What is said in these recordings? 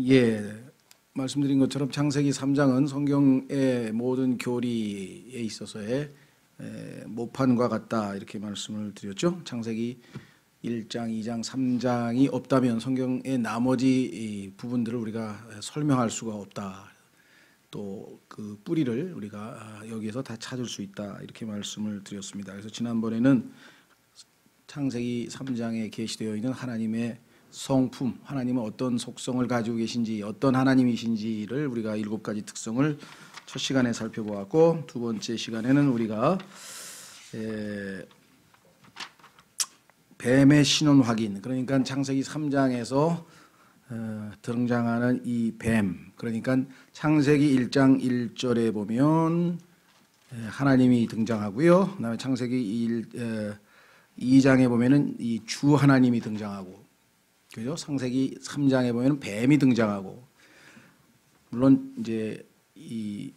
예, 말씀드린 것처럼 창세기 3장은 성경의 모든 교리에 있어서의 모판과 같다 이렇게 말씀을 드렸죠. 창세기 1장, 2장, 3장이 없다면 성경의 나머지 부분들을 우리가 설명할 수가 없다. 또 그 뿌리를 우리가 여기에서 다 찾을 수 있다 이렇게 말씀을 드렸습니다. 그래서 지난번에는 창세기 3장에 계시되어 있는 하나님의 성품, 하나님은 어떤 속성을 가지고 계신지, 어떤 하나님이신지를 우리가 7가지 특성을 첫 시간에 살펴보았고, 두 번째 시간에는 우리가 뱀의 신원 확인, 그러니까 창세기 3장에서 등장하는 이 뱀, 그러니까 창세기 1장 1절에 보면 하나님이 등장하고요. 그다음에 창세기 2장에 보면은 이 주 하나님이 등장하고, 그죠? 창세기 3장에 보면 뱀이 등장하고, 물론 이제 이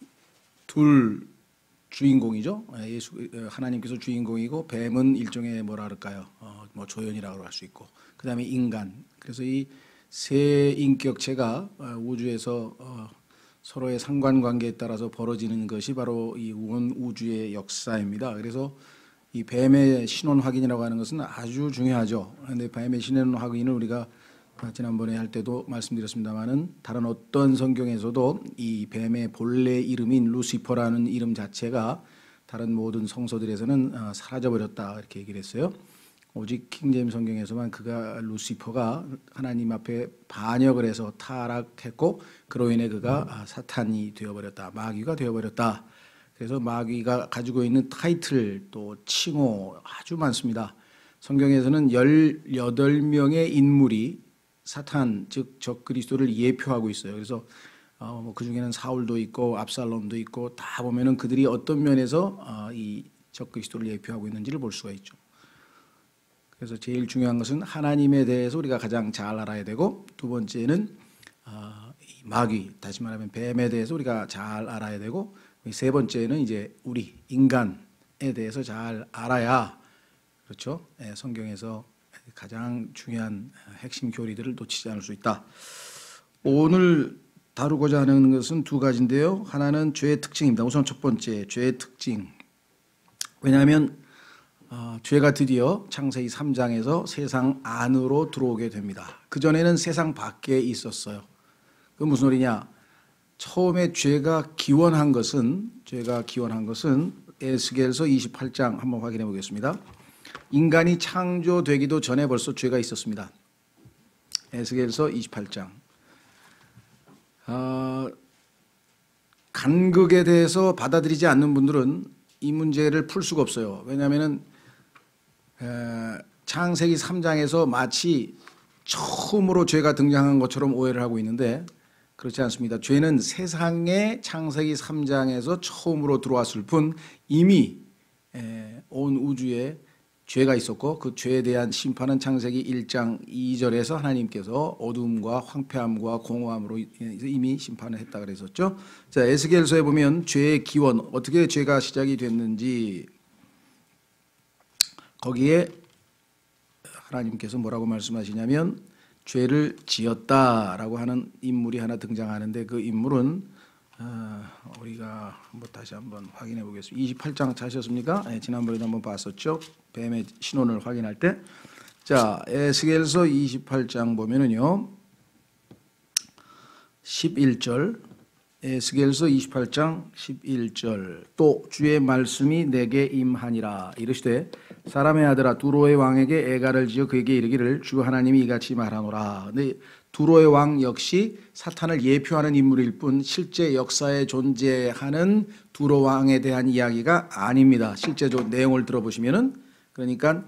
둘 주인공이죠. 하나님께서 주인공이고 뱀은 일종의 뭐라 그럴까요? 뭐 조연이라고 할 수 있고, 그다음에 인간. 그래서 이 세 인격체가 우주에서 서로의 상관관계에 따라서 벌어지는 것이 바로 이 온 우주의 역사입니다. 그래서 이 뱀의 신원 확인이라고 하는 것은 아주 중요하죠. 그런데 뱀의 신원 확인을 우리가 지난번에 할 때도 말씀드렸습니다만은 다른 어떤 성경에서도 이 뱀의 본래 이름인 루시퍼라는 이름 자체가 다른 모든 성서들에서는 사라져버렸다 이렇게 얘기를 했어요. 오직 킹제임스 성경에서만 그가 루시퍼가 하나님 앞에 반역을 해서 타락했고 그로 인해 그가 사탄이 되어버렸다, 마귀가 되어버렸다. 그래서 마귀가 가지고 있는 타이틀 또 칭호 아주 많습니다. 성경에서는 18명의 인물이 사탄 즉 적그리스도를 예표하고 있어요. 그래서 그 중에는 사울도 있고 압살롬도 있고 다 보면은 그들이 어떤 면에서 이 적그리스도를 예표하고 있는지를 볼 수가 있죠. 그래서 제일 중요한 것은 하나님에 대해서 우리가 가장 잘 알아야 되고, 두 번째는 이 마귀, 다시 말하면 뱀에 대해서 우리가 잘 알아야 되고, 세 번째는 이제 우리 인간에 대해서 잘 알아야, 그렇죠? 성경에서 가장 중요한 핵심 교리들을 놓치지 않을 수 있다. 오늘 다루고자 하는 것은 두 가지인데요. 하나는 죄의 특징입니다. 우선 첫 번째, 죄의 특징. 왜냐하면 죄가 드디어 창세기 3장에서 세상 안으로 들어오게 됩니다. 그전에는 세상 밖에 있었어요. 그 무슨 소리냐? 처음에 죄가 기원한 것은 에스겔서 28장 한번 확인해 보겠습니다. 인간이 창조되기도 전에 벌써 죄가 있었습니다. 에스겔서 28장. 간극에 대해서 받아들이지 않는 분들은 이 문제를 풀 수가 없어요. 왜냐하면 창세기 3장에서 마치 처음으로 죄가 등장한 것처럼 오해를 하고 있는데 그렇지 않습니다. 죄는 세상에 창세기 3장에서 처음으로 들어왔을 뿐 이미 온 우주에 죄가 있었고 그 죄에 대한 심판은 창세기 1장 2절에서 하나님께서 어둠과 황폐함과 공허함으로 이미 심판을 했다 그랬었죠. 자, 에스겔서에 보면 죄의 기원, 어떻게 죄가 시작이 됐는지 거기에 하나님께서 뭐라고 말씀하시냐면 죄를 지었다라고 하는 인물이 하나 등장하는데 그 인물은 우리가 다시 한번 확인해 보겠습니다. 28장 찾으셨습니까? 네, 지난번에도 한번 봤었죠. 뱀의 신원을 확인할 때. 자, 에스겔서 28장 보면은요. 11절. 에스겔서 28장 11절. 또 주의 말씀이 내게 임하니라 이르시되 사람의 아들아 두로의 왕에게 애가를 지어 그에게 이르기를 주 하나님이 이같이 말하노라. 근데 두로의 왕 역시 사탄을 예표하는 인물일 뿐 실제 역사에 존재하는 두로 왕에 대한 이야기가 아닙니다. 실제 내용을 들어보시면은 그러니까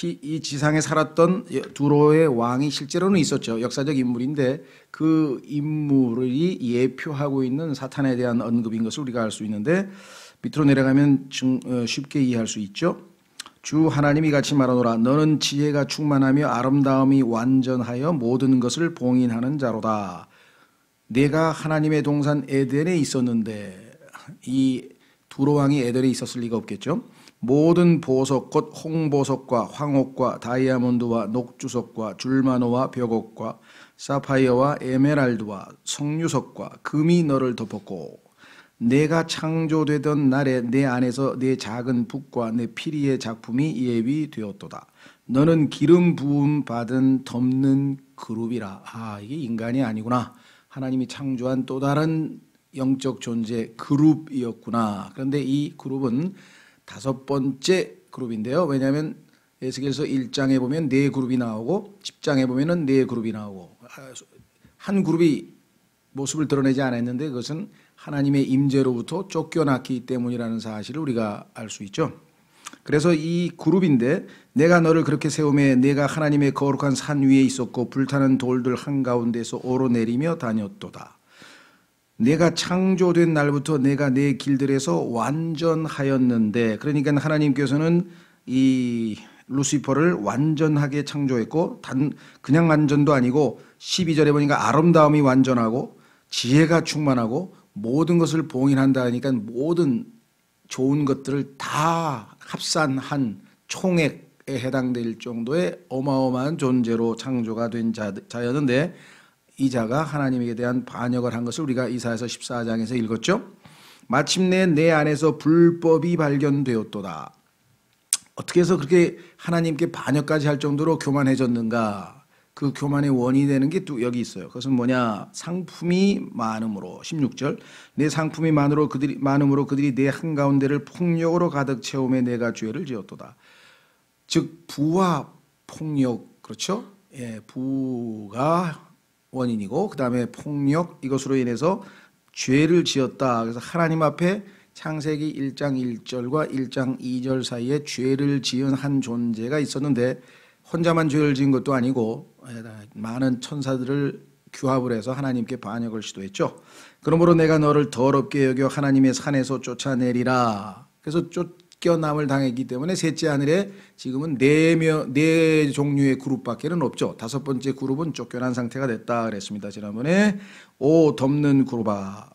이 지상에 살았던 두로의 왕이 실제로는 있었죠. 역사적 인물인데 그 인물이 예표하고 있는 사탄에 대한 언급인 것을 우리가 알 수 있는데 밑으로 내려가면 쉽게 이해할 수 있죠. 주 하나님이 같이 말하노라. 너는 지혜가 충만하며 아름다움이 완전하여 모든 것을 봉인하는 자로다. 내가 하나님의 동산 에덴에 있었는데 이 두로 왕이 에덴에 있었을 리가 없겠죠. 모든 보석 곧 홍보석과 황옥과 다이아몬드와 녹주석과 줄마노와 벽옥과 사파이어와 에메랄드와 석류석과 금이 너를 덮었고 내가 창조되던 날에 내 안에서 내 작은 붓과 내 피리의 작품이 예비되었도다. 너는 기름 부음 받은 덮는 그룹이라. 아, 이게 인간이 아니구나. 하나님이 창조한 또 다른 영적 존재 그룹이었구나. 그런데 이 그룹은 다섯 번째 그룹인데요. 왜냐하면 에스겔서 1장에 보면 네 그룹이 나오고 10장에 보면은 네 그룹이 나오고 한 그룹이 모습을 드러내지 않았는데 그것은 하나님의 임재로부터 쫓겨났기 때문이라는 사실을 우리가 알 수 있죠. 그래서 이 그룹인데 내가 너를 그렇게 세우매 내가 하나님의 거룩한 산 위에 있었고 불타는 돌들 한가운데서 오르내리며 다녔도다. 내가 창조된 날부터 내가 내 길들에서 완전하였는데, 그러니까 하나님께서는 이 루시퍼를 완전하게 창조했고 그냥 완전도 아니고 12절에 보니까 아름다움이 완전하고 지혜가 충만하고 모든 것을 봉인한다 하니까 모든 좋은 것들을 다 합산한 총액에 해당될 정도의 어마어마한 존재로 창조가 된 자였는데 이 자가 하나님에 대한 반역을 한 것을 우리가 이사야서 14장에서 읽었죠. 마침내 내 안에서 불법이 발견되었도다. 어떻게 해서 그렇게 하나님께 반역까지 할 정도로 교만해졌는가? 그 교만의 원인이 되는 게 또 여기 있어요. 그것은 뭐냐? 상품이 많음으로. 16절 내 상품이 많음으로 그들이 내 한가운데를 폭력으로 가득 채우며 내가 죄를 지었도다. 즉 부와 폭력, 그렇죠? 예, 부가 원인이고 그 다음에 폭력, 이것으로 인해서 죄를 지었다. 그래서 하나님 앞에 창세기 1장 1절과 1장 2절 사이에 죄를 지은 한 존재가 있었는데 혼자만 죄를 지은 것도 아니고 많은 천사들을 규합을 해서 하나님께 반역을 시도했죠. 그러므로 내가 너를 더럽게 여겨 하나님의 산에서 쫓아내리라. 그래서 쫓겨남을 당했기 때문에 셋째 하늘에 지금은 네 종류의 그룹밖에는 없죠. 다섯 번째 그룹은 쫓겨난 상태가 됐다 그랬습니다. 지난번에 오 덮는 그룹아.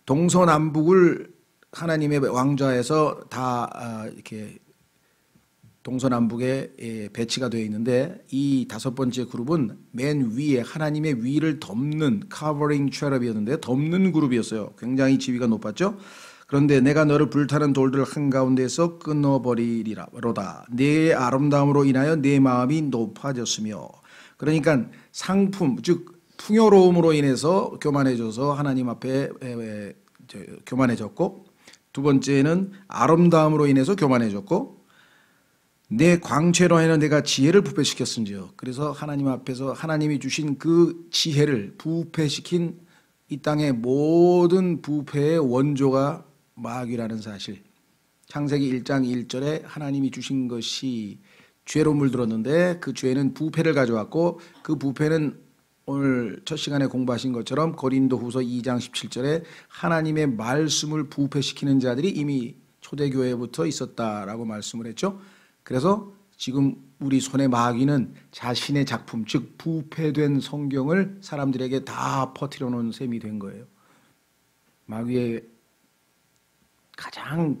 동서남북을 하나님의 왕좌에서 다 이렇게 동서남북에 배치가 되어 있는데 이 다섯 번째 그룹은 맨 위에 하나님의 위를 덮는 covering cherub이었는데 덮는 그룹이었어요. 굉장히 지위가 높았죠. 그런데 내가 너를 불타는 돌들 한가운데서 끊어버리리로다. 내 아름다움으로 인하여 내 마음이 높아졌으며. 그러니까 상품 즉 풍요로움으로 인해서 교만해져서 하나님 앞에 교만해졌고, 두 번째는 아름다움으로 인해서 교만해졌고, 내 광채로 인하여 내가 지혜를 부패시켰은지요. 그래서 하나님 앞에서 하나님이 주신 그 지혜를 부패시킨 이 땅의 모든 부패의 원조가 마귀라는 사실. 창세기 1장 1절에 하나님이 주신 것이 죄로 물들었는데 그 죄는 부패를 가져왔고 그 부패는 오늘 첫 시간에 공부하신 것처럼 고린도후서 2장 17절에 하나님의 말씀을 부패시키는 자들이 이미 초대교회부터 있었다라고 말씀을 했죠. 그래서 지금 우리 손에 마귀는 자신의 작품, 즉 부패된 성경을 사람들에게 다 퍼뜨려 놓은 셈이 된 거예요. 마귀의 가장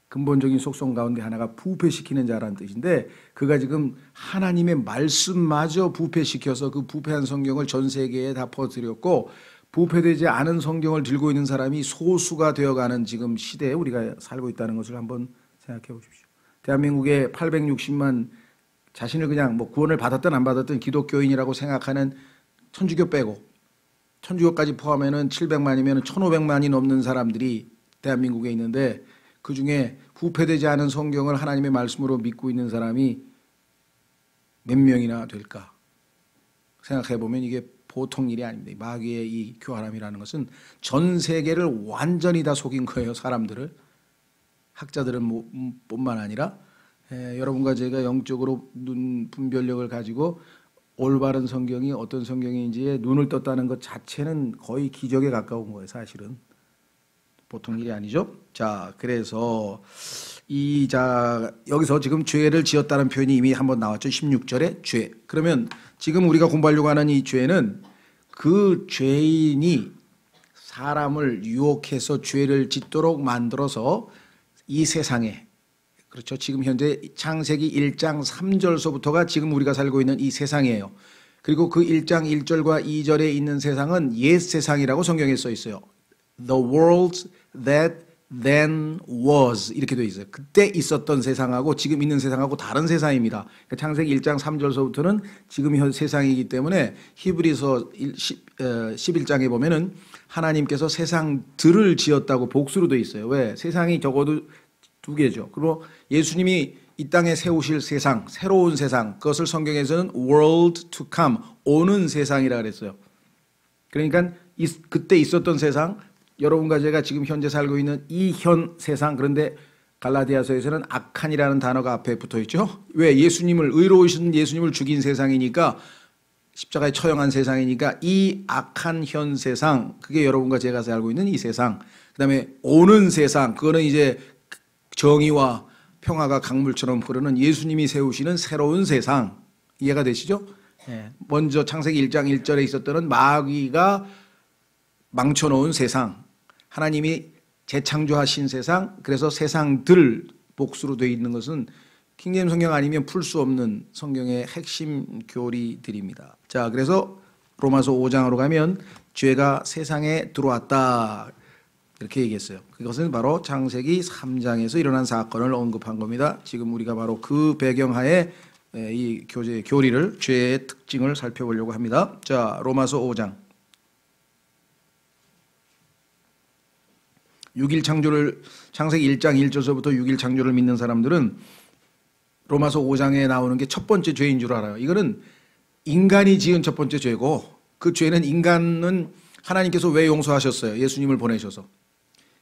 근본적인 속성 가운데 하나가 부패시키는 자라는 뜻인데, 그가 지금 하나님의 말씀마저 부패시켜서 그 부패한 성경을 전 세계에 다 퍼뜨렸고, 부패되지 않은 성경을 들고 있는 사람이 소수가 되어가는 지금 시대에 우리가 살고 있다는 것을 한번 생각해 보십시오. 대한민국에 860만 자신을 그냥 뭐 구원을 받았든 안 받았든 기독교인이라고 생각하는 천주교 빼고, 천주교까지 포함하면 700만이면 1500만이 넘는 사람들이 대한민국에 있는데, 그 중에 부패되지 않은 성경을 하나님의 말씀으로 믿고 있는 사람이 몇 명이나 될까 생각해 보면 이게 보통 일이 아닙니다. 마귀의 이 교활함이라는 것은 전 세계를 완전히 다 속인 거예요. 사람들을, 학자들은 뿐만 아니라 여러분과 제가 영적으로 눈 분별력을 가지고 올바른 성경이 어떤 성경인지에 눈을 떴다는 것 자체는 거의 기적에 가까운 거예요. 사실은 보통 일이 아니죠. 자, 그래서 여기서 지금 죄를 지었다는 표현이 이미 한번 나왔죠. 16절에 죄. 그러면 지금 우리가 공부하려고 하는 이 죄는 그 죄인이 사람을 유혹해서 죄를 짓도록 만들어서 이 세상에 그렇죠. 지금 현재 창세기 1장 3절서부터가 지금 우리가 살고 있는 이 세상이에요. 그리고 그 1장 1절과 2절에 있는 세상은 옛 세상이라고 성경에 써 있어요. The world that then was 이렇게 되어 있어요. 그때 있었던 세상하고 지금 있는 세상하고 다른 세상입니다. 그러니까 창세기 1장 3절서부터는 지금 현 세상이기 때문에 히브리서 11장에 보면은 하나님께서 세상들을 지었다고 복수로 되어 있어요. 왜? 세상이 적어도 두 개죠. 그리고 예수님이 이 땅에 세우실 세상, 새로운 세상, 그것을 성경에서는 world to come, 오는 세상이라 그랬어요. 그러니까 그때 있었던 세상, 여러분과 제가 지금 현재 살고 있는 이 현 세상, 그런데 갈라디아서에서는 악한이라는 단어가 앞에 붙어 있죠. 왜? 예수님을, 의로우신 예수님을 죽인 세상이니까, 십자가에 처형한 세상이니까 이 악한 현 세상, 그게 여러분과 제가 살고 있는 이 세상, 그 다음에 오는 세상, 그거는 이제 정의와 평화가 강물처럼 흐르는 예수님이 세우시는 새로운 세상. 이해가 되시죠? 먼저 창세기 1장 1절에 있었던 마귀가 망쳐놓은 세상, 하나님이 재창조하신 세상, 그래서 세상들 복수로 되어 있는 것은 킹제임 성경 아니면 풀 수 없는 성경의 핵심 교리들입니다. 자, 그래서 로마서 5장으로 가면 죄가 세상에 들어왔다 이렇게 얘기했어요. 그것은 바로 창세기 3장에서 일어난 사건을 언급한 겁니다. 지금 우리가 바로 그 배경하에 이 교리를, 죄의 특징을 살펴보려고 합니다. 자, 로마서 5장. 6일 창조를, 창세기 1장 1절서부터 6일 창조를 믿는 사람들은 로마서 5장에 나오는 게 첫 번째 죄인 줄 알아요. 이거는 인간이 지은 첫 번째 죄고, 그 죄는 인간은 하나님께서 왜 용서하셨어요? 예수님을 보내셔서.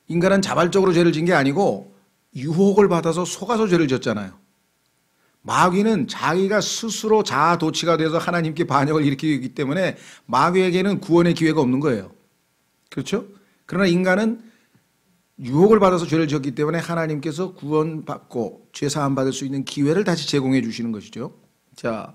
인간은 자발적으로 죄를 지은 게 아니고 유혹을 받아서 속아서 죄를 지었잖아요. 마귀는 자기가 스스로 자아 도취가 돼서 하나님께 반역을 일으키기 때문에 마귀에게는 구원의 기회가 없는 거예요. 그렇죠? 그러나 인간은 유혹을 받아서 죄를 지었기 때문에 하나님께서 구원받고 죄 사함 받을 수 있는 기회를 다시 제공해 주시는 것이죠. 자,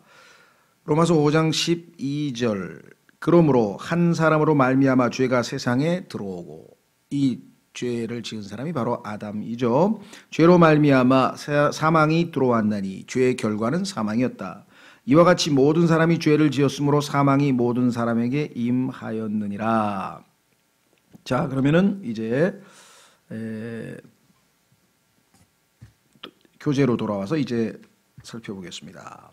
로마서 5장 12절. 그러므로 한 사람으로 말미암아 죄가 세상에 들어오고, 이 죄를 지은 사람이 바로 아담이죠. 죄로 말미암아 사망이 들어왔나니 죄의 결과는 사망이었다. 이와 같이 모든 사람이 죄를 지었으므로 사망이 모든 사람에게 임하였느니라. 자, 그러면은 이제 교재로 돌아와서 이제 살펴보겠습니다.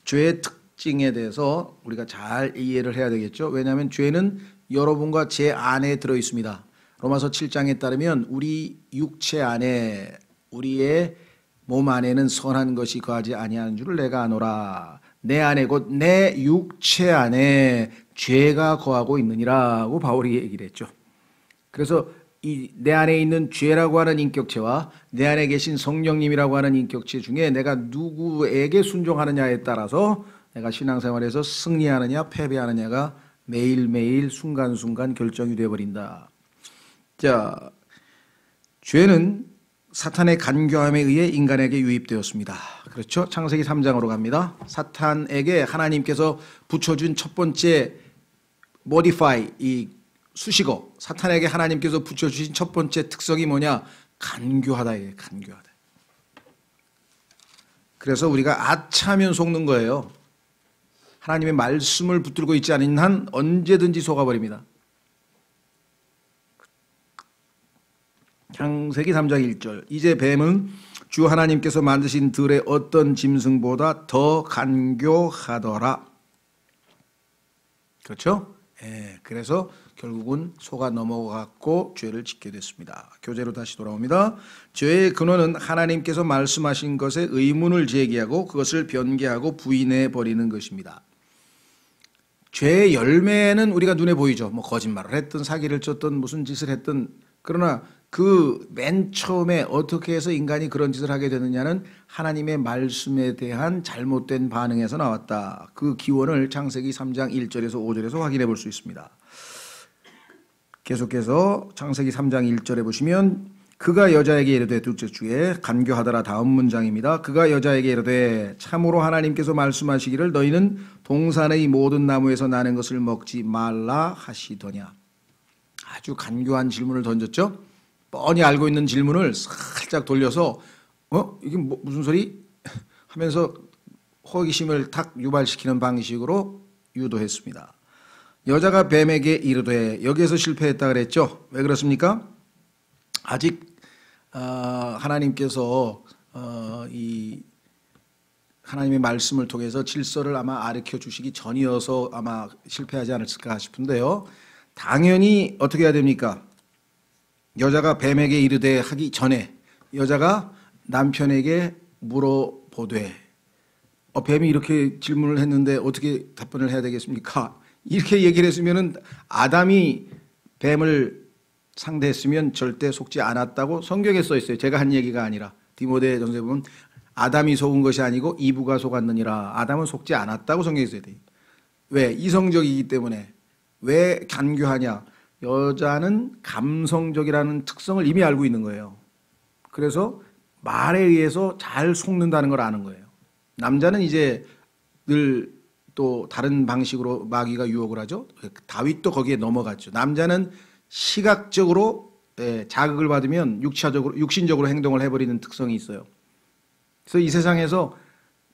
죄의 특징에 대해서 우리가 잘 이해를 해야 되겠죠. 왜냐하면 죄는 여러분과 제 안에 들어 있습니다. 로마서 7장에 따르면 우리 육체 안에, 우리의 몸 안에는 선한 것이 거하지 아니하는 줄을 내가 아노라. 내 안에, 곧 내 육체 안에 죄가 거하고 있느니라고 바울이 얘기를 했죠. 그래서 이 내 안에 있는 죄라고 하는 인격체와 내 안에 계신 성령님이라고 하는 인격체 중에 내가 누구에게 순종하느냐에 따라서 내가 신앙생활에서 승리하느냐 패배하느냐가 매일매일 순간순간 결정이 되어버린다. 자, 죄는 사탄의 간교함에 의해 인간에게 유입되었습니다. 그렇죠? 창세기 3장으로 갑니다. 사탄에게 하나님께서 붙여준 첫 번째 modify, 이 수식어, 사탄에게 하나님께서 붙여주신 첫 번째 특성이 뭐냐? 간교하다. 간교하다. 그래서 우리가 아차하면 속는 거예요. 하나님의 말씀을 붙들고 있지 않은 한 언제든지 속아버립니다. 창세기 3장 1절. 이제 뱀은 주 하나님께서 만드신 들의 어떤 짐승보다 더 간교하더라. 그렇죠? 그래서 결국은 속아 넘어갔고 죄를 짓게 됐습니다. 교재로 다시 돌아옵니다. 죄의 근원은 하나님께서 말씀하신 것에 의문을 제기하고 그것을 변개하고 부인해 버리는 것입니다. 죄의 열매는 우리가 눈에 보이죠. 뭐 거짓말을 했든 사기를 쳤든 무슨 짓을 했든. 그러나 그 맨 처음에 어떻게 해서 인간이 그런 짓을 하게 되느냐는 하나님의 말씀에 대한 잘못된 반응에서 나왔다. 그 기원을 창세기 3장 1절에서 5절에서 확인해 볼 수 있습니다. 계속해서 창세기 3장 1절에 보시면 그가 여자에게 이르되, 둘째 주에 간교하더라 다음 문장입니다. 그가 여자에게 이르되 참으로 하나님께서 말씀하시기를 너희는 동산의 모든 나무에서 나는 것을 먹지 말라 하시더냐. 아주 간교한 질문을 던졌죠. 뻔히 알고 있는 질문을 살짝 돌려서 이게 무슨 소리? 하면서 호기심을 탁 유발시키는 방식으로 유도했습니다. 여자가 뱀에게 이르되, 여기에서 실패했다 그랬죠? 왜 그렇습니까? 아직 하나님께서 이 하나님의 말씀을 통해서 질서를 아마 가르쳐 주시기 전이어서 아마 실패하지 않았을까 싶은데요. 당연히 어떻게 해야 됩니까? 여자가 뱀에게 이르되 하기 전에 여자가 남편에게 물어보되, 뱀이 이렇게 질문을 했는데 어떻게 답변을 해야 되겠습니까? 이렇게 얘기를 했으면은 아담이 뱀을 상대했으면 절대 속지 않았다고 성경에 써 있어요. 제가 한 얘기가 아니라. 디모데 전서에 보면 아담이 속은 것이 아니고 이브가 속았느니라. 아담은 속지 않았다고 성경에 써야 돼요. 왜? 이성적이기 때문에. 왜 간교하냐? 여자는 감성적이라는 특성을 이미 알고 있는 거예요. 그래서 말에 의해서 잘 속는다는 걸 아는 거예요. 남자는 이제 늘 또 다른 방식으로 마귀가 유혹을 하죠. 다윗도 거기에 넘어갔죠. 남자는 시각적으로 자극을 받으면 육신적으로 행동을 해버리는 특성이 있어요. 그래서 이 세상에서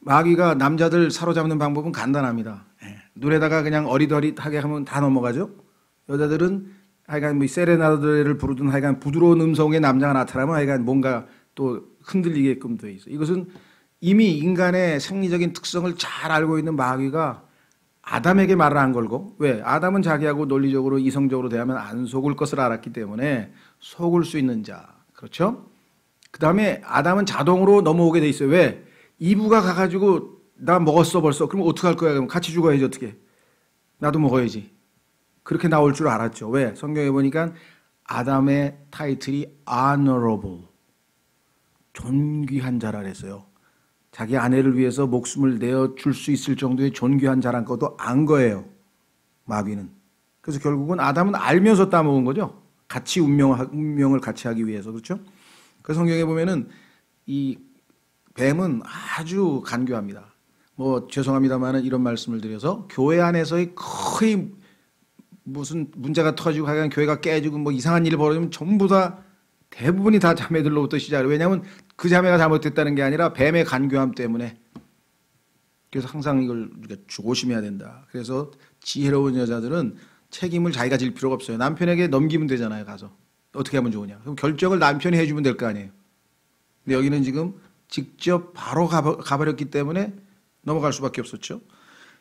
마귀가 남자들 사로잡는 방법은 간단합니다. 눈에다가 그냥 어리더리하게 하면 다 넘어가죠. 여자들은 하여간 뭐 세레나데를 부르든 하여간 부드러운 음성의 남자가 나타나면 하여간 뭔가 또 흔들리게끔 돼 있어요. 이것은 이미 인간의 생리적인 특성을 잘 알고 있는 마귀가 아담에게 말을 안 걸고, 왜? 아담은 자기하고 논리적으로 이성적으로 대하면 안 속을 것을 알았기 때문에 속을 수 있는 자. 그렇죠? 그 다음에 아담은 자동으로 넘어오게 돼 있어요. 왜? 이브가 가가지고 나 먹었어 벌써. 그럼 어떡할 거야? 그럼 같이 죽어야지 어떻게? 나도 먹어야지. 그렇게 나올 줄 알았죠. 왜? 성경에 보니까 아담의 타이틀이 honorable, 존귀한 자라 그랬어요. 자기 아내를 위해서 목숨을 내어줄 수 있을 정도의 존귀한 자란 것도 안 거예요, 마귀는. 그래서 결국은 아담은 알면서 따먹은 거죠. 같이 운명을 같이 하기 위해서. 그렇죠? 그 성경에 보면은 이 뱀은 아주 간교합니다. 뭐 죄송합니다만은 이런 말씀을 드려서 교회 안에서의 거의 무슨 문제가 터지고 하여간 교회가 깨지고 뭐 이상한 일이 벌어지면 전부 다 대부분이 다 자매들로부터 시작해요. 왜냐하면 그 자매가 잘못됐다는 게 아니라 뱀의 간교함 때문에. 그래서 항상 이걸 우리가 조심해야 된다. 그래서 지혜로운 여자들은 책임을 자기가 질 필요가 없어요. 남편에게 넘기면 되잖아요. 가서 어떻게 하면 좋으냐. 그럼 결정을 남편이 해주면 될 거 아니에요. 근데 여기는 지금 직접 바로 가버렸기 때문에 넘어갈 수밖에 없었죠.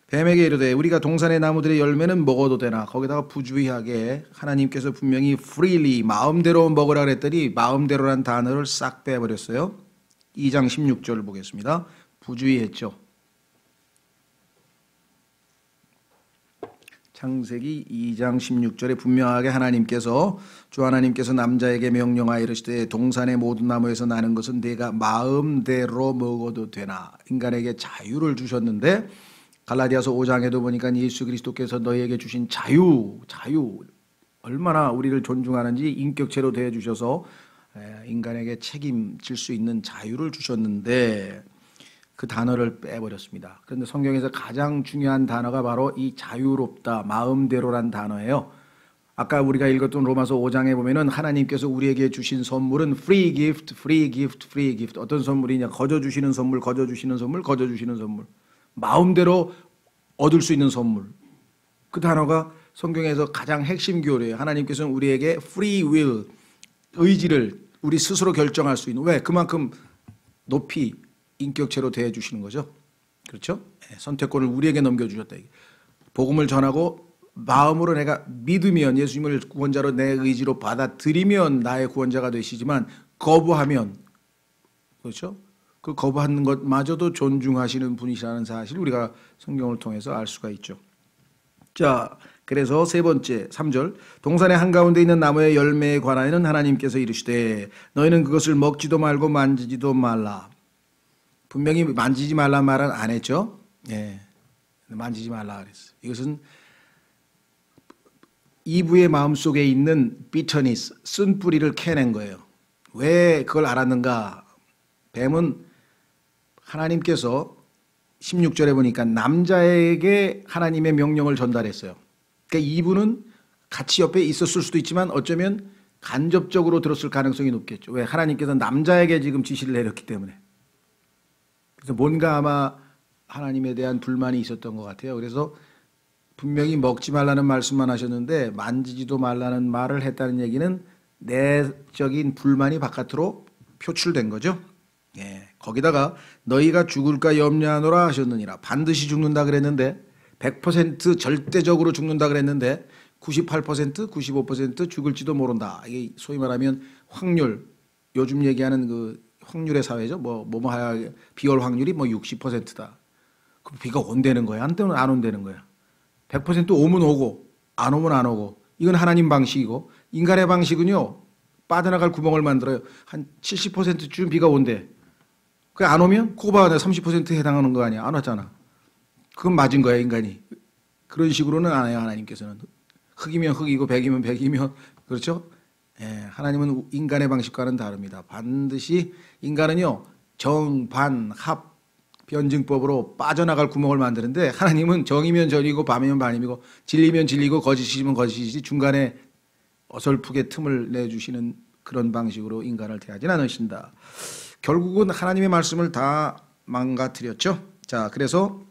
뱀에게 이르되 우리가 동산의 나무들의 열매는 먹어도 되나. 거기다가 부주의하게 하나님께서 분명히 freely 마음대로 먹으라 그랬더니 마음대로란 단어를 싹 빼버렸어요. 2장 16절을 보겠습니다. 부주의했죠. 창세기 2장 16절에 분명하게 하나님께서 주 하나님께서 남자에게 명령하여 이르시되 동산의 모든 나무에서 나는 것은 네가 마음대로 먹어도 되나. 인간에게 자유를 주셨는데 갈라디아서 5장에도 보니까 예수 그리스도께서 너희에게 주신 자유 얼마나 우리를 존중하는지 인격체로 대해 주셔서 인간에게 책임질 수 있는 자유를 주셨는데 그 단어를 빼버렸습니다. 그런데 성경에서 가장 중요한 단어가 바로 이 자유롭다, 마음대로란 단어예요. 아까 우리가 읽었던 로마서 5장에 보면은 하나님께서 우리에게 주신 선물은 free gift, free gift, free gift. 어떤 선물이냐? 거저 주시는 선물, 거저 주시는 선물, 거저 주시는 선물. 마음대로 얻을 수 있는 선물. 그 단어가 성경에서 가장 핵심 교리예요. 하나님께서는 우리에게 free will, 의지를 우리 스스로 결정할 수 있는. 왜? 그만큼 높이 인격체로 대해 주시는 거죠. 그렇죠? 선택권을 우리에게 넘겨주셨다. 복음을 전하고 마음으로 내가 믿으면 예수님을 구원자로 내 의지로 받아들이면 나의 구원자가 되시지만 거부하면, 그렇죠? 그 거부하는 것마저도 존중하시는 분이시라는 사실 우리가 성경을 통해서 알 수가 있죠. 자, 그래서 세 번째 3절 동산의 한가운데 있는 나무의 열매에 관하여는 하나님께서 이르시되 너희는 그것을 먹지도 말고 만지지도 말라. 분명히 만지지 말라 말은 안 했죠. 예, 만지지 말라 그랬어요. 이것은 이브의 마음속에 있는 비터니스, 쓴뿌리를 캐낸 거예요. 왜 그걸 알았는가? 뱀은 하나님께서 16절에 보니까 남자에게 하나님의 명령을 전달했어요. 그러니까 이브는 같이 옆에 있었을 수도 있지만 어쩌면 간접적으로 들었을 가능성이 높겠죠. 왜? 하나님께서 남자에게 지금 지시를 내렸기 때문에. 그래서 뭔가 아마 하나님에 대한 불만이 있었던 것 같아요. 그래서 분명히 먹지 말라는 말씀만 하셨는데 만지지도 말라는 말을 했다는 얘기는 내적인 불만이 바깥으로 표출된 거죠. 예, 거기다가 너희가 죽을까 염려하노라 하셨느니라. 반드시 죽는다 그랬는데 100% 절대적으로 죽는다 그랬는데 98%, 95% 죽을지도 모른다. 이게 소위 말하면 확률, 요즘 얘기하는 그 확률의 사회죠. 뭐뭐하야 비올 확률이 뭐 60%다. 그럼 비가 온다는 거야? 안 되면 안 온다는 거야? 100% 오면 오고 안 오면 안 오고. 이건 하나님 방식이고 인간의 방식은요. 빠져나갈 구멍을 만들어요. 한 70%쯤 비가 온대. 그 안 오면 코바 30%에 해당하는 거 아니야? 안 왔잖아. 그건 맞은 거야 인간이. 그런 식으로는 안 해요 하나님께서는. 흑이면 흑이고 백이면 백이면 그렇죠? 예, 하나님은 인간의 방식과는 다릅니다. 반드시 인간은요 정, 반, 합 변증법으로 빠져나갈 구멍을 만드는데 하나님은 정이면 정이고 반이면 반이고 진리면 진리고 거짓이면 거짓이지 중간에 어설프게 틈을 내주시는 그런 방식으로 인간을 대하진 않으신다. 결국은 하나님의 말씀을 다 망가뜨렸죠. 자, 그래서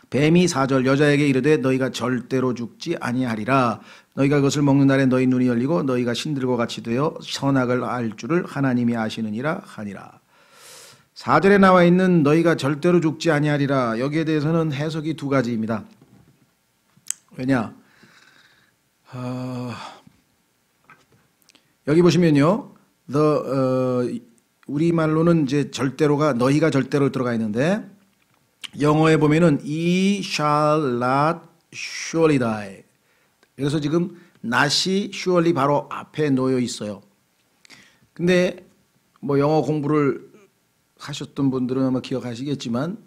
뱀이 4절 여자에게 이르되 너희가 절대로 죽지 아니하리라. 너희가 그것을 먹는 날에 너희 눈이 열리고 너희가 신들과 같이 되어 선악을 알 줄을 하나님이 아시느니라 하니라. 4절에 나와 있는 너희가 절대로 죽지 아니하리라. 여기에 대해서는 해석이 두 가지입니다. 왜냐? 여기 보시면요. 우리말로는 이제 절대로가 너희가 절대로 들어가 있는데 영어에 보면은 ye shall not surely die. 그래서 지금 not이 surely 바로 앞에 놓여 있어요. 근데 뭐 영어 공부를 하셨던 분들은 아마 기억하시겠지만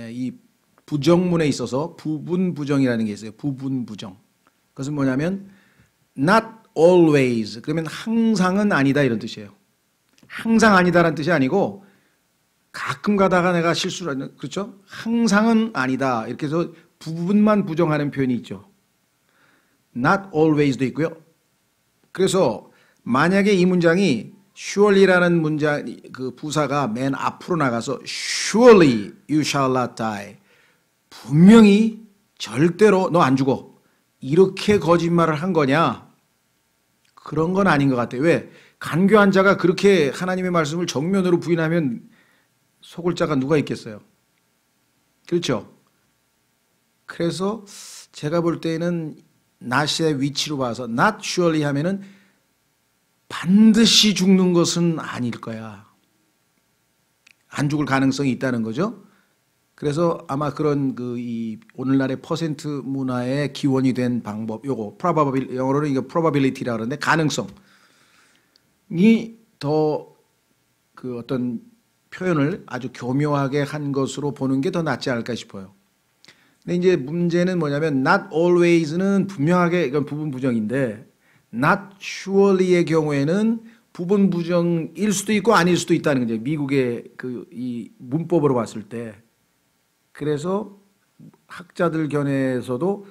이 부정문에 있어서 부분 부정이라는 게 있어요. 부분 부정. 그것은 뭐냐면 not always 그러면 항상은 아니다 이런 뜻이에요. 항상 아니다라는 뜻이 아니고 가끔 가다가 내가 실수를 하는 그렇죠? 항상은 아니다 이렇게 해서 부분만 부정하는 표현이 있죠. not always도 있고요. 그래서 만약에 이 문장이 surely라는 문장 그 부사가 맨 앞으로 나가서 surely you shall not die 분명히 절대로 너 안 죽어 이렇게 거짓말을 한 거냐? 그런 건 아닌 것 같아요. 왜? 간교한 자가 그렇게 하나님의 말씀을 정면으로 부인하면 속을 자가 누가 있겠어요? 그렇죠? 그래서 제가 볼 때는 not의 위치로 봐서 not surely 하면은 반드시 죽는 것은 아닐 거야. 안 죽을 가능성이 있다는 거죠. 그래서 아마 그런 이 오늘날의 퍼센트 문화의 기원이 된 방법, 요거 영어로는 이거 probability라고 그러는데 가능성이 더 그 어떤 표현을 아주 교묘하게 한 것으로 보는 게 더 낫지 않을까 싶어요. 근데 이제 문제는 뭐냐면 not always는 분명하게 이건 부분 부정인데 not surely의 경우에는 부분 부정일 수도 있고 아닐 수도 있다는 거죠. 미국의 이 문법으로 봤을 때. 그래서 학자들 견해에서도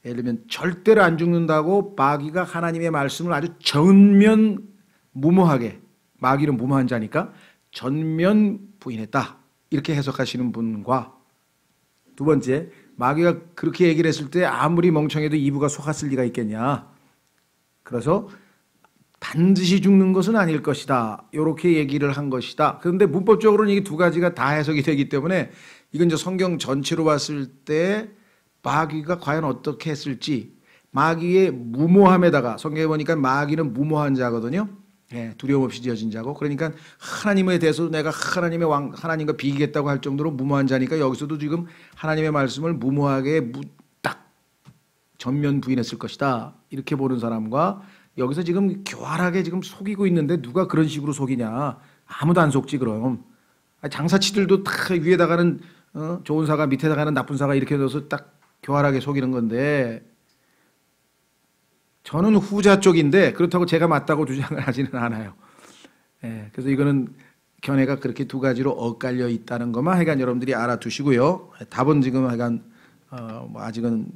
예를 들면 절대로 안 죽는다고 마귀가 하나님의 말씀을 아주 전면 무모하게 마귀는 무모한 자니까 전면 부인했다. 이렇게 해석하시는 분과 두 번째 마귀가 그렇게 얘기를 했을 때 아무리 멍청해도 이브가 속았을 리가 있겠냐. 그래서 반드시 죽는 것은 아닐 것이다. 이렇게 얘기를 한 것이다. 그런데 문법적으로는 이 두 가지가 다 해석이 되기 때문에 이건 이제 성경 전체로 봤을 때 마귀가 과연 어떻게 했을지 마귀의 무모함에다가 성경에 보니까 마귀는 무모한 자거든요. 예, 두려움 없이 지어진 자고 그러니까 하나님에 대해서도 내가 하나님과 비기겠다고 할 정도로 무모한 자니까 여기서도 지금 하나님의 말씀을 무모하게 딱 전면 부인했을 것이다. 이렇게 보는 사람과 여기서 지금 교활하게 지금 속이고 있는데 누가 그런 식으로 속이냐. 아무도 안 속지 그럼. 장사치들도 다 위에다가는 좋은 사가 밑에다가는 나쁜 사가 이렇게 넣어서 딱 교활하게 속이는 건데 저는 후자 쪽인데 그렇다고 제가 맞다고 주장을 하지는 않아요. 예, 그래서 이거는 견해가 그렇게 두 가지로 엇갈려 있다는 것만 하여간 여러분들이 알아두시고요. 답은 지금 하여간 아직은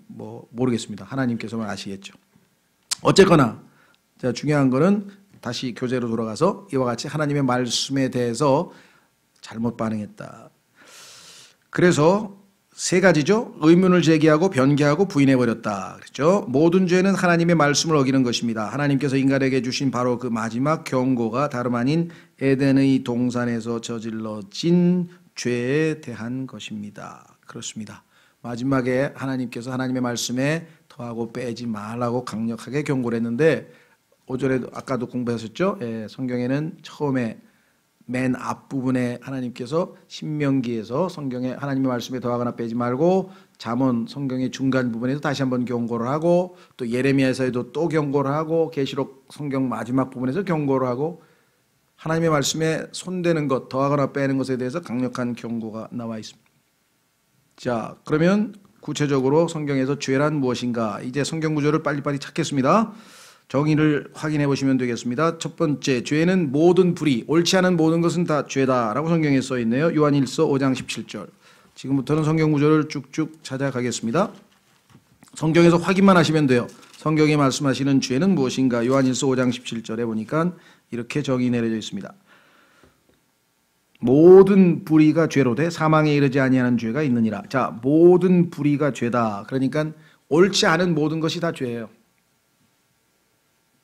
모르겠습니다. 하나님께서만 아시겠죠. 어쨌거나 자, 중요한 거는 다시 교재로 돌아가서 이와 같이 하나님의 말씀에 대해서 잘못 반응했다. 그래서 세 가지죠. 의문을 제기하고 변개하고 부인해버렸다. 그랬죠. 모든 죄는 하나님의 말씀을 어기는 것입니다. 하나님께서 인간에게 주신 바로 그 마지막 경고가 다름 아닌 에덴의 동산에서 저질러진 죄에 대한 것입니다. 그렇습니다. 마지막에 하나님께서 하나님의 말씀에 더하고 빼지 말라고 강력하게 경고를 했는데, 오전에도 아까도 공부하셨죠? 예, 성경에는 처음에 맨 앞부분에 하나님께서 신명기에서 성경에 하나님의 말씀에 더하거나 빼지 말고, 잠언 성경의 중간 부분에서 다시 한번 경고를 하고, 또 예레미야에서도 또 경고를 하고, 계시록 성경 마지막 부분에서 경고를 하고, 하나님의 말씀에 손대는 것, 더하거나 빼는 것에 대해서 강력한 경고가 나와 있습니다. 자, 그러면 구체적으로 성경에서 죄란 무엇인가? 이제 성경 구절을 빨리빨리 찾겠습니다. 정의를 확인해 보시면 되겠습니다. 첫 번째, 죄는 모든 불의, 옳지 않은 모든 것은 다 죄다라고 성경에 써 있네요. 요한일서 5장 17절. 지금부터는 성경 구절을 쭉쭉 찾아가겠습니다. 성경에서 확인만 하시면 돼요. 성경이 말씀하시는 죄는 무엇인가? 요한일서 5장 17절에 보니까 이렇게 정의 내려져 있습니다. 모든 불의가 죄로 돼 사망에 이르지 아니하는 죄가 있느니라. 자, 모든 불의가 죄다. 그러니까 옳지 않은 모든 것이 다 죄예요.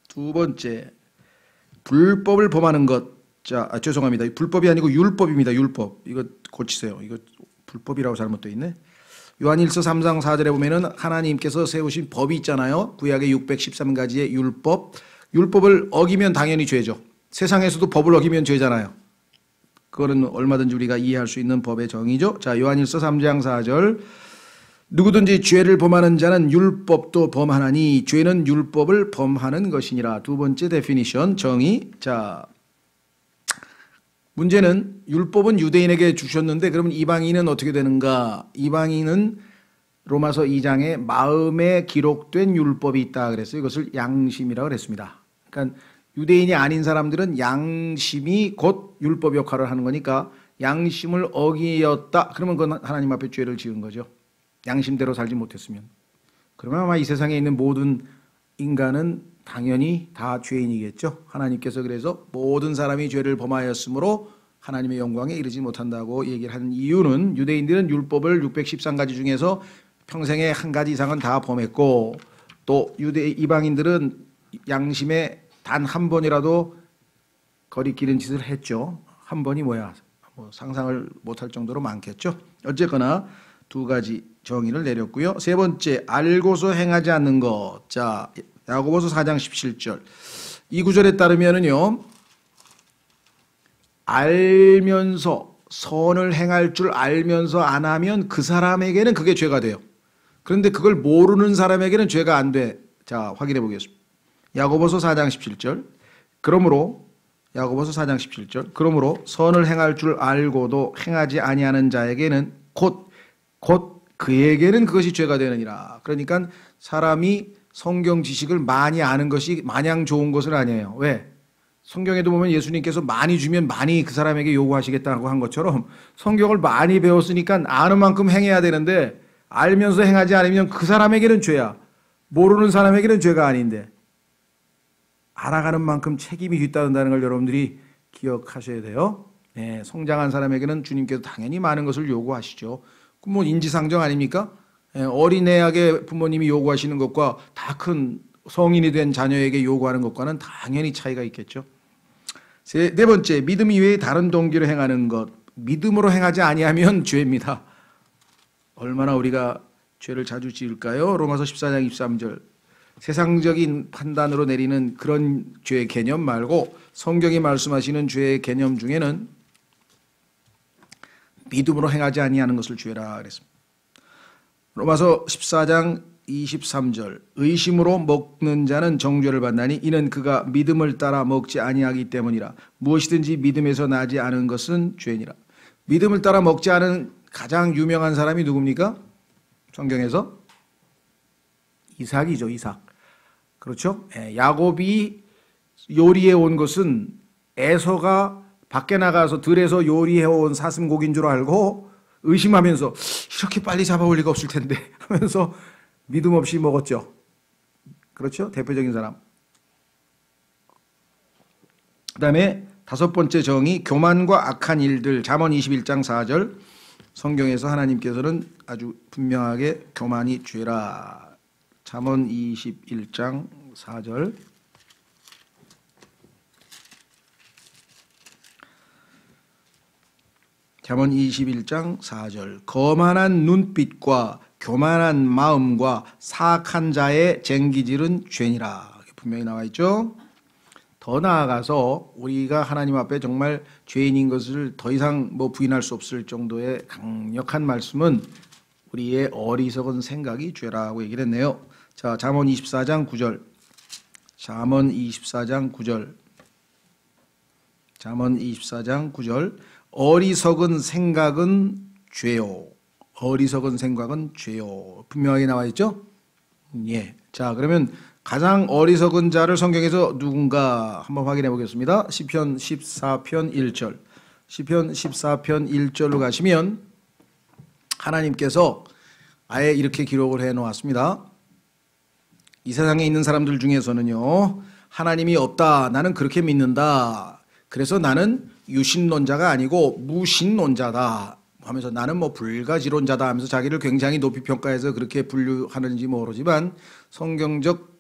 두 번째, 불법을 범하는 것. 자, 죄송합니다. 불법이 아니고 율법입니다. 율법. 이거 고치세요. 이거 불법이라고 잘못되어 있네. 요한일서 3장 4절에 보면은 하나님께서 세우신 법이 있잖아요. 구약의 613가지의 율법. 율법을 어기면 당연히 죄죠. 세상에서도 법을 어기면 죄잖아요. 그거는 얼마든지 우리가 이해할 수 있는 법의 정의죠. 자, 요한일서 3장 4절. 누구든지 죄를 범하는 자는 율법도 범하나니 죄는 율법을 범하는 것이니라. 두 번째 데피니션, 정의. 자, 문제는 율법은 유대인에게 주셨는데 그러면 이방인은 어떻게 되는가? 이방인은 로마서 2장에 마음에 기록된 율법이 있다 그랬어요. 이것을 양심이라고 그랬습니다. 그러니까 유대인이 아닌 사람들은 양심이 곧 율법 역할을 하는 거니까 양심을 어기었다. 그러면 그건 하나님 앞에 죄를 지은 거죠. 양심대로 살지 못했으면. 그러면 아마 이 세상에 있는 모든 인간은 당연히 다 죄인이겠죠. 하나님께서 그래서 모든 사람이 죄를 범하였으므로 하나님의 영광에 이르지 못한다고 얘기를 하는 이유는 유대인들은 율법을 613가지 중에서 평생에 한 가지 이상은 다 범했고, 또 이방인들은 양심에 단 한 번이라도 거리끼는 짓을 했죠. 한 번이 뭐야? 뭐 상상을 못할 정도로 많겠죠. 어쨌거나 두 가지 정의를 내렸고요. 세 번째, 알고서 행하지 않는 것. 자, 야고보서 4장 17절. 이 구절에 따르면은요, 알면서 선을 행할 줄 알면서 안 하면 그 사람에게는 그게 죄가 돼요. 그런데 그걸 모르는 사람에게는 죄가 안 돼. 자, 확인해 보겠습니다. 야고보서 4장 17절. 그러므로 야고보서 4장 17절. 그러므로 선을 행할 줄 알고도 행하지 아니하는 자에게는 곧 그에게는 그것이 죄가 되느니라. 그러니까 사람이 성경 지식을 많이 아는 것이 마냥 좋은 것은 아니에요. 왜? 성경에도 보면 예수님께서 많이 주면 많이 그 사람에게 요구하시겠다고 한 것처럼 성경을 많이 배웠으니까 아는 만큼 행해야 되는데 알면서 행하지 않으면 그 사람에게는 죄야. 모르는 사람에게는 죄가 아닌데 알아가는 만큼 책임이 뒤따른다는 걸 여러분들이 기억하셔야 돼요. 네, 성장한 사람에게는 주님께서 당연히 많은 것을 요구하시죠. 뭐 인지상정 아닙니까? 어린애에게 부모님이 요구하시는 것과 다 큰 성인이 된 자녀에게 요구하는 것과는 당연히 차이가 있겠죠. 네 번째, 믿음 이외에 다른 동기로 행하는 것. 믿음으로 행하지 아니하면 죄입니다. 얼마나 우리가 죄를 자주 지을까요? 로마서 14장 23절. 세상적인 판단으로 내리는 그런 죄의 개념 말고 성경이 말씀하시는 죄의 개념 중에는 믿음으로 행하지 아니하는 것을 죄라 그랬습니다. 로마서 14장 23절. 의심으로 먹는 자는 정죄를 받나니 이는 그가 믿음을 따라 먹지 아니하기 때문이라. 무엇이든지 믿음에서 나지 않은 것은 죄니라. 믿음을 따라 먹지 않은 가장 유명한 사람이 누굽니까? 성경에서 이삭이죠. 이삭. 그렇죠? 야곱이 요리해 온 것은 에서가 밖에 나가서 들에서 요리해 온 사슴고기인 줄 알고 의심하면서 이렇게 빨리 잡아올 리가 없을 텐데 하면서 믿음 없이 먹었죠. 그렇죠? 대표적인 사람. 그 다음에 다섯 번째 정의, 교만과 악한 일들. 잠언 21장 4절. 성경에서 하나님께서는 아주 분명하게 교만이 죄라. 잠언 21장 4절. 잠언 21장 4절. 거만한 눈빛과 교만한 마음과 사악한 자의 쟁기질은 죄니라. 분명히 나와 있죠. 더 나아가서 우리가 하나님 앞에 정말 죄인인 것을 더 이상 부인할 수 없을 정도의 강력한 말씀은 우리의 어리석은 생각이 죄라고 얘기를 했네요. 자, 잠언 24장 9절. 잠언 24장 9절. 잠언 24장 9절. 어리석은 생각은 죄요. 어리석은 생각은 죄요. 분명하게 나와 있죠? 예. 자, 그러면 가장 어리석은 자를 성경에서 누군가 한번 확인해 보겠습니다. 시편 14편 1절. 시편 14편 1절로 가시면 하나님께서 아예 이렇게 기록을 해 놓았습니다. 이 세상에 있는 사람들 중에서는요, 하나님이 없다. 나는 그렇게 믿는다. 그래서 나는 유신론자가 아니고 무신론자다 하면서 나는 불가지론자다 하면서 자기를 굉장히 높이 평가해서 그렇게 분류하는지 모르지만 성경적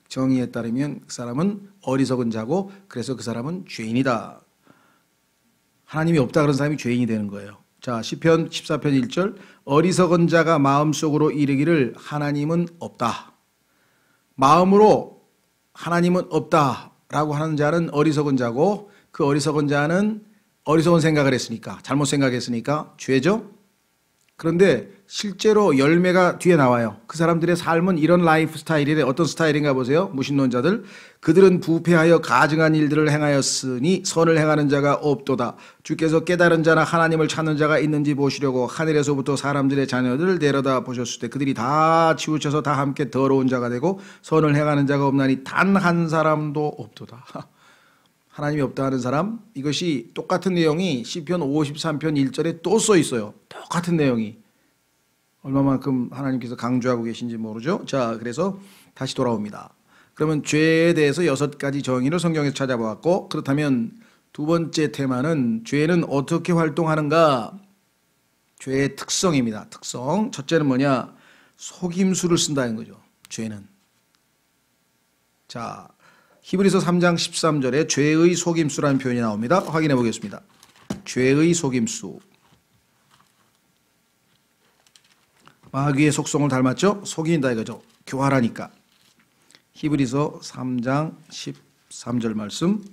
정의에 따르면 그 사람은 어리석은 자고 그래서 그 사람은 죄인이다. 하나님이 없다 그런 사람이 죄인이 되는 거예요. 자, 시편 14편 1절. 어리석은 자가 마음속으로 이르기를 하나님은 없다. 마음으로 하나님은 없다라고 하는 자는 어리석은 자고, 그 어리석은 자는 어리석은 생각을 했으니까, 잘못 생각했으니까 죄죠. 그런데 실제로 열매가 뒤에 나와요. 그 사람들의 삶은 이런 라이프 스타일이래. 어떤 스타일인가 보세요. 무신론자들. 그들은 부패하여 가증한 일들을 행하였으니 선을 행하는 자가 없도다. 주께서 깨달은 자나 하나님을 찾는 자가 있는지 보시려고 하늘에서부터 사람들의 자녀들을 내려다 보셨을 때 그들이 다 치우쳐서 다 함께 더러운 자가 되고 선을 행하는 자가 없나니 단 한 사람도 없도다. 하나님이 없다 하는 사람, 이것이 똑같은 내용이 시편 53편 1절에 또 써 있어요. 똑같은 내용이. 얼마만큼 하나님께서 강조하고 계신지 모르죠. 자, 그래서 다시 돌아옵니다. 그러면 죄에 대해서 6가지 정의를 성경에서 찾아보았고, 그렇다면 두 번째 테마는 죄는 어떻게 활동하는가? 죄의 특성입니다. 특성. 첫째는 뭐냐? 속임수를 쓴다는 거죠. 죄는. 자, 히브리서 3장 13절에 죄의 속임수라는 표현이 나옵니다. 확인해 보겠습니다. 죄의 속임수. 마귀의 속성을 닮았죠? 속인다 이거죠. 교활하니까. 히브리서 3장 13절 말씀.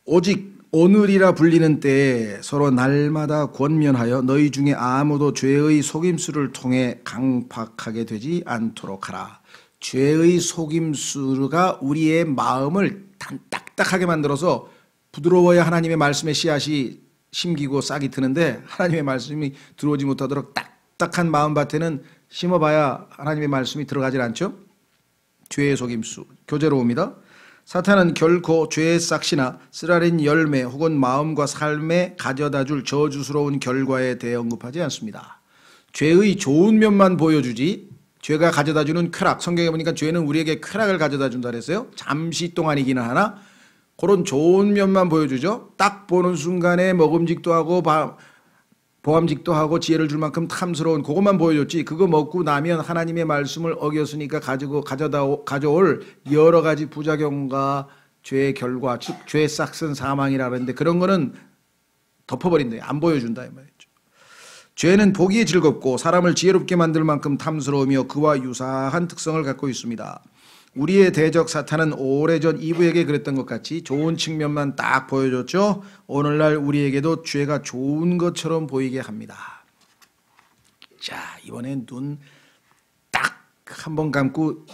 오직 오늘이라 불리는 때에 서로 날마다 권면하여 너희 중에 아무도 죄의 속임수를 통해 강팍하게 되지 않도록 하라. 죄의 속임수가 우리의 마음을 딱딱하게 만들어서 부드러워야 하나님의 말씀의 씨앗이 심기고 싹이 트는데, 하나님의 말씀이 들어오지 못하도록 딱딱한 마음밭에는 심어봐야 하나님의 말씀이 들어가질 않죠. 죄의 속임수. 교재로 옵니다. 사탄은 결코 죄의 싹시나 쓰라린 열매 혹은 마음과 삶에 가져다줄 저주스러운 결과에 대해 언급하지 않습니다. 죄의 좋은 면만 보여주지, 죄가 가져다주는 쾌락, 성경에 보니까 죄는 우리에게 쾌락을 가져다준다 그랬어요. 잠시 동안이기는 하나 그런 좋은 면만 보여주죠. 딱 보는 순간에 먹음직도 하고 보암직도 하고 지혜를 줄 만큼 탐스러운 그것만 보여줬지, 그거 먹고 나면 하나님의 말씀을 어겼으니까 가져올 여러 가지 부작용과 죄의 결과, 즉 죄의 싹은 사망이라 그랬는데 그런 거는 덮어버린다, 안 보여준다 이 말이죠. 죄는 보기에 즐겁고 사람을 지혜롭게 만들 만큼 탐스러우며 그와 유사한 특성을 갖고 있습니다. 우리의 대적 사탄은 오래전 이브에게 그랬던 것 같이 좋은 측면만 딱 보여줬죠. 오늘날 우리에게도 죄가 좋은 것처럼 보이게 합니다. 자, 이번엔 눈 딱 한 번 감고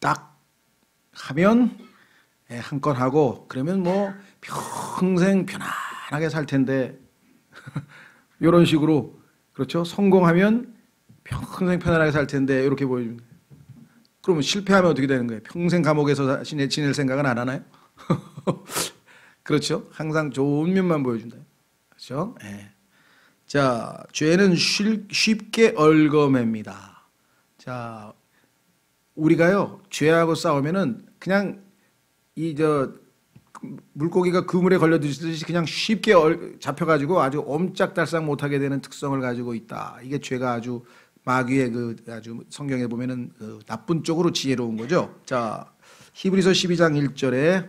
딱 하면 한 건 하고 그러면 평생 편안하게 살 텐데 이런 식으로, 그렇죠? 성공하면 평생 편안하게 살 텐데 이렇게 보여줍니다. 그러면 실패하면 어떻게 되는 거예요? 평생 감옥에서 지낼 생각은 안 하나요? 그렇죠? 항상 좋은 면만 보여준다. 그렇죠? 네. 자, 죄는 쉽게 얽어맵니다. 자, 우리가요 죄하고 싸우면은 그냥 물고기가 그물에 걸려들듯이 그냥 쉽게 잡혀가지고 아주 옴짝달싹 못하게 되는 특성을 가지고 있다. 이게 죄가 아주 마귀의 아주 성경에 보면은 나쁜 쪽으로 지혜로운 거죠. 자, 히브리서 12장 1절에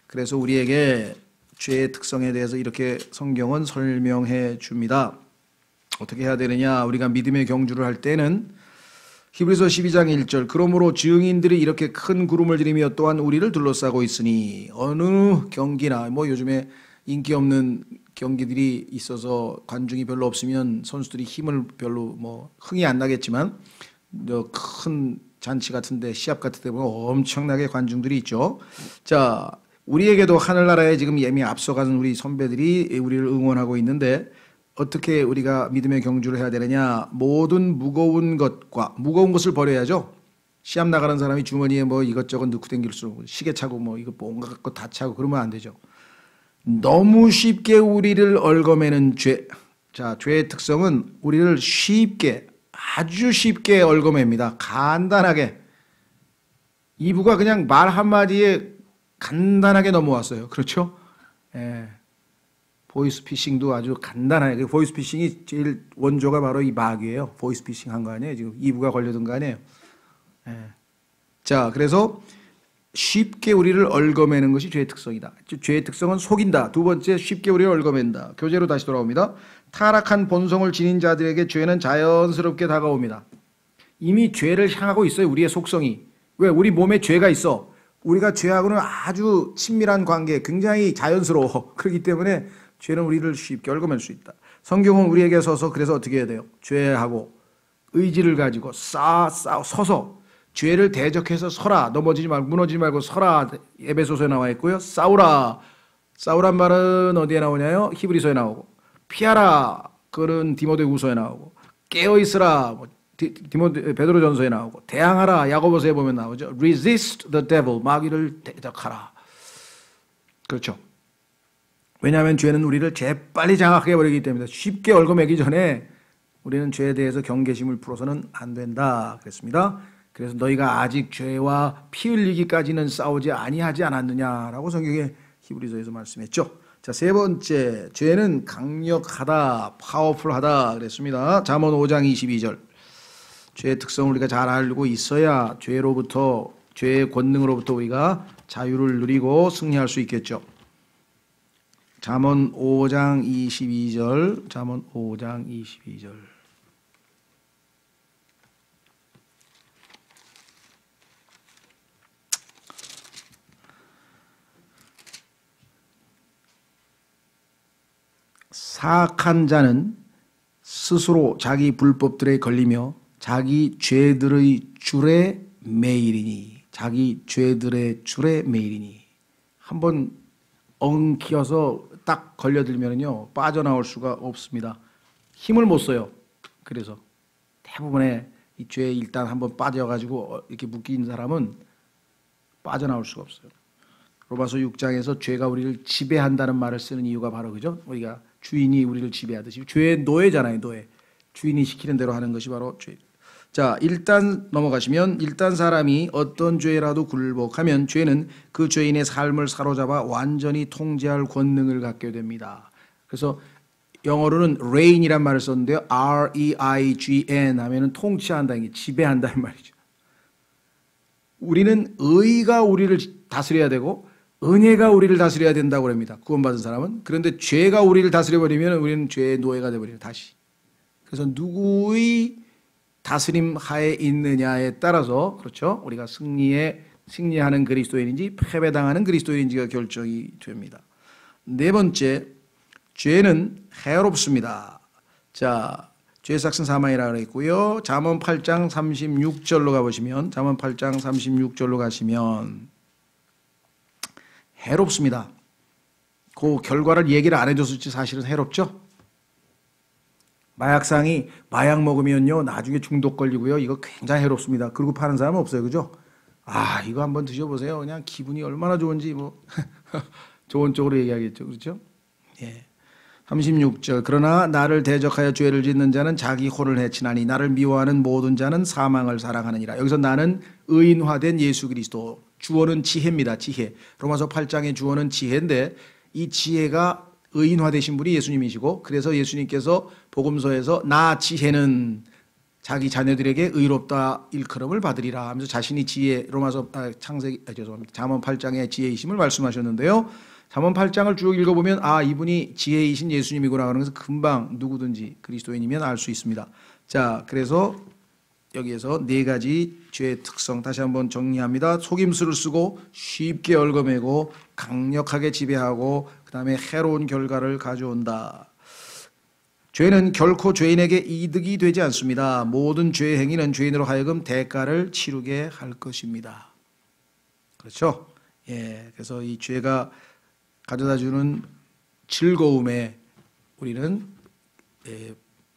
그래서 우리에게 죄의 특성에 대해서 이렇게 성경은 설명해 줍니다. 어떻게 해야 되느냐? 우리가 믿음의 경주를 할 때는 히브리서 12장 1절 그러므로 증인들이 이렇게 큰 구름을 들이며 또한 우리를 둘러싸고 있으니 어느 경기나 요즘에 인기 없는 경기들이 있어서 관중이 별로 없으면 선수들이 힘을 별로 흥이 안 나겠지만 큰 잔치 같은데 시합 같은 데 보면 엄청나게 관중들이 있죠. 자, 우리에게도 하늘나라에 지금 이미 앞서가는 우리 선배들이 우리를 응원하고 있는데 어떻게 우리가 믿음의 경주를 해야 되느냐? 모든 무거운 것을 버려야죠. 시합 나가는 사람이 주머니에 이것저것 넣고 댕길수록 시계 차고 이거 뭔가 거 다 차고 그러면 안 되죠. 너무 쉽게 우리를 얽어매는 죄. 자, 죄의 특성은 우리를 아주 쉽게 얽어맵니다. 간단하게. 이부가 그냥 말 한마디에 간단하게 넘어왔어요. 그렇죠? 예. 보이스피싱도 아주 간단하게. 보이스피싱이 제일 원조가 바로 이 마귀예요. 보이스피싱 한 거 아니에요? 지금 이부가 걸려든 거 아니에요? 예. 자, 그래서 쉽게 우리를 얽어매는 것이 죄의 특성이다. 죄의 특성은 속인다. 두 번째, 쉽게 우리를 얽어맨다. 교재로 다시 돌아옵니다. 타락한 본성을 지닌 자들에게 죄는 자연스럽게 다가옵니다. 이미 죄를 향하고 있어요. 우리의 속성이. 왜? 우리 몸에 죄가 있어. 우리가 죄하고는 아주 친밀한 관계, 굉장히 자연스러워. 그렇기 때문에 죄는 우리를 쉽게 얽어맬 수 있다. 성경은 우리에게 서서 그래서 어떻게 해야 돼요? 죄하고 의지를 가지고 서서 죄를 대적해서 서라. 넘어지지 말고 무너지지 말고 서라. 에베소서에 나와 있고요. 싸우란 말은 어디에 나오냐요? 히브리서에 나오고. 피하라. 그런 디모데후서에 나오고. 깨어 있으라. 베드로전서에 나오고. 대항하라. 야고보서에 보면 나오죠. Resist the devil. 마귀를 대적하라. 그렇죠. 왜냐하면 죄는 우리를 재빨리 장악해 버리기 때문에 쉽게 얽어매기 전에 우리는 죄에 대해서 경계심을 풀어서는 안 된다. 그랬습니다. 그래서 너희가 아직 죄와 피 흘리기까지는 싸우지 아니하지 않았느냐라고 성경에 히브리서에서 말씀했죠. 자, 세 번째, 죄는 강력하다, 파워풀하다 그랬습니다. 잠언 5장 22절. 죄의 특성을 우리가 잘 알고 있어야 죄의 권능으로부터 우리가 자유를 누리고 승리할 수 있겠죠. 잠언 5장 22절. 잠언 5장 22절. 사악한 자는 스스로 자기 불법들에 걸리며 자기 죄들의 줄에 매이리니. 자기 죄들의 줄에 매이리니. 한번 엉켜서 딱 걸려들면요 빠져나올 수가 없습니다. 힘을 못 써요. 그래서 대부분의 이 죄에 일단 한번 빠져가지고 이렇게 묶인 사람은 빠져나올 수가 없어요. 로마서 6장에서 죄가 우리를 지배한다는 말을 쓰는 이유가 바로 그죠? 우리가 주인이 우리를 지배하듯이 죄의 노예잖아요. 노예. 주인이 시키는 대로 하는 것이 바로 죄. 자, 일단 넘어가시면 일단 사람이 어떤 죄라도 굴복하면 죄는 그 죄인의 삶을 사로잡아 완전히 통제할 권능을 갖게 됩니다. 그래서 영어로는 reign이란 말을 썼는데요. R-E-I-G-N 하면은 통치한다는 게 지배한다는 말이죠. 우리는 의가 우리를 다스려야 되고 은혜가 우리를 다스려야 된다고 합니다. 구원받은 사람은. 그런데 죄가 우리를 다스려버리면 우리는 죄의 노예가 되어버려요. 다시. 그래서 누구의 다스림 하에 있느냐에 따라서 그렇죠. 우리가 승리하는 그리스도인인지 패배당하는 그리스도인인지가 결정이 됩니다. 네 번째, 죄는 해롭습니다. 자, 죄의 삭은 사망이라고 했고요. 잠언 8장 36절로 가보시면 잠언 8장 36절로 가시면 해롭습니다. 그 결과를 얘기를 안 해줬을지 사실은 해롭죠. 마약상이 마약 먹으면요 나중에 중독 걸리고요. 이거 굉장히 해롭습니다. 그리고 파는 사람은 없어요. 그죠? 아, 이거 한번 드셔보세요. 그냥 기분이 얼마나 좋은지 좋은 쪽으로 얘기하겠죠. 그렇죠? 예. 36절 그러나 나를 대적하여 죄를 짓는 자는 자기 혼을 해치나니 나를 미워하는 모든 자는 사망을 사랑하느니라. 여기서 나는 의인화된 예수 그리스도, 주어는 지혜입니다. 지혜. 로마서 8장의 주어는 지혜인데 이 지혜가 의인화되신 분이 예수님이시고, 그래서 예수님께서 복음서에서 나 지혜는 자기 자녀들에게 의롭다 일컬음을 받으리라 하면서 자신이 지혜, 잠언 8장의 지혜이심을 말씀하셨는데요. 잠언 8장을 쭉 읽어보면 이분이 지혜이신 예수님이구나 하는 것을 금방 누구든지 그리스도인이면 알 수 있습니다. 자, 그래서 여기에서 네 가지 죄의 특성 다시 한번 정리합니다. 속임수를 쓰고 쉽게 얽어매고 강력하게 지배하고 그 다음에 해로운 결과를 가져온다. 죄는 결코 죄인에게 이득이 되지 않습니다. 모든 죄의 행위는 죄인으로 하여금 대가를 치르게 할 것입니다. 그렇죠? 예, 그래서 이 죄가 가져다주는 즐거움에 우리는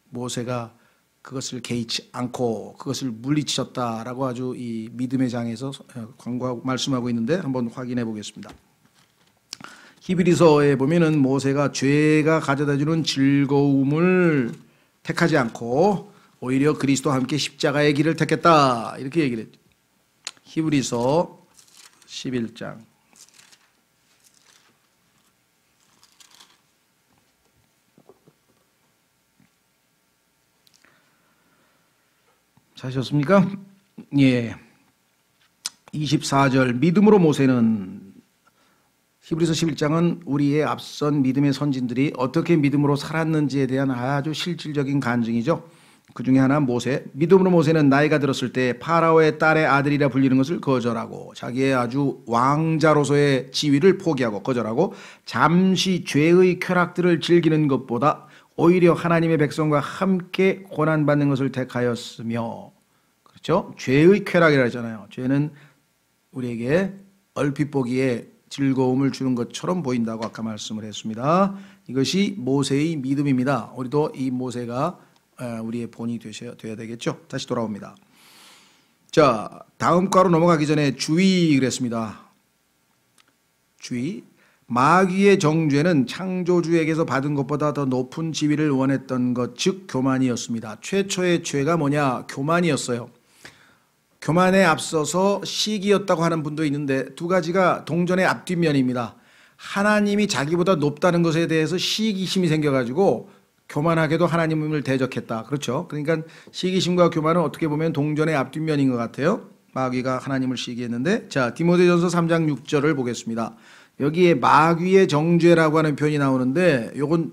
모세가 그것을 개의치 않고 그것을 물리쳤다라고 아주 이 믿음의 장에서 광고하고 말씀하고 있는데 한번 확인해 보겠습니다. 히브리서에 보면은 모세가 죄가 가져다주는 즐거움을 택하지 않고 오히려 그리스도와 함께 십자가의 길을 택했다 이렇게 얘기를 했죠. 히브리서 11장 찾으셨습니까? 예. 24절 믿음으로 모세는, 히브리서 11장은 우리의 앞선 믿음의 선진들이 어떻게 믿음으로 살았는지에 대한 아주 실질적인 간증이죠. 그 중에 하나 모세. 믿음으로 모세는 나이가 들었을 때 파라오의 딸의 아들이라 불리는 것을 거절하고 자기의 아주 왕자로서의 지위를 포기하고 거절하고 잠시 죄의 쾌락들을 즐기는 것보다 오히려 하나님의 백성과 함께 고난받는 것을 택하였으며, 그렇죠? 죄의 쾌락이라 했잖아요. 죄는 우리에게 얼핏 보기에 즐거움을 주는 것처럼 보인다고 아까 말씀을 했습니다. 이것이 모세의 믿음입니다. 우리도 이 모세가 우리의 본이 되어야 되겠죠. 다시 돌아옵니다. 자, 다음 과로 넘어가기 전에 주의 그랬습니다. 주의. 마귀의 정죄는 창조주에게서 받은 것보다 더 높은 지위를 원했던 것, 즉 교만이었습니다. 최초의 죄가 뭐냐? 교만이었어요. 교만에 앞서서 시기였다고 하는 분도 있는데 두 가지가 동전의 앞뒷면입니다. 하나님이 자기보다 높다는 것에 대해서 시기심이 생겨가지고 교만하게도 하나님을 대적했다. 그렇죠? 그러니까 시기심과 교만은 어떻게 보면 동전의 앞뒷면인 것 같아요. 마귀가 하나님을 시기했는데, 자, 디모데전서 3장 6절을 보겠습니다. 여기에 마귀의 정죄라고 하는 표현이 나오는데 이건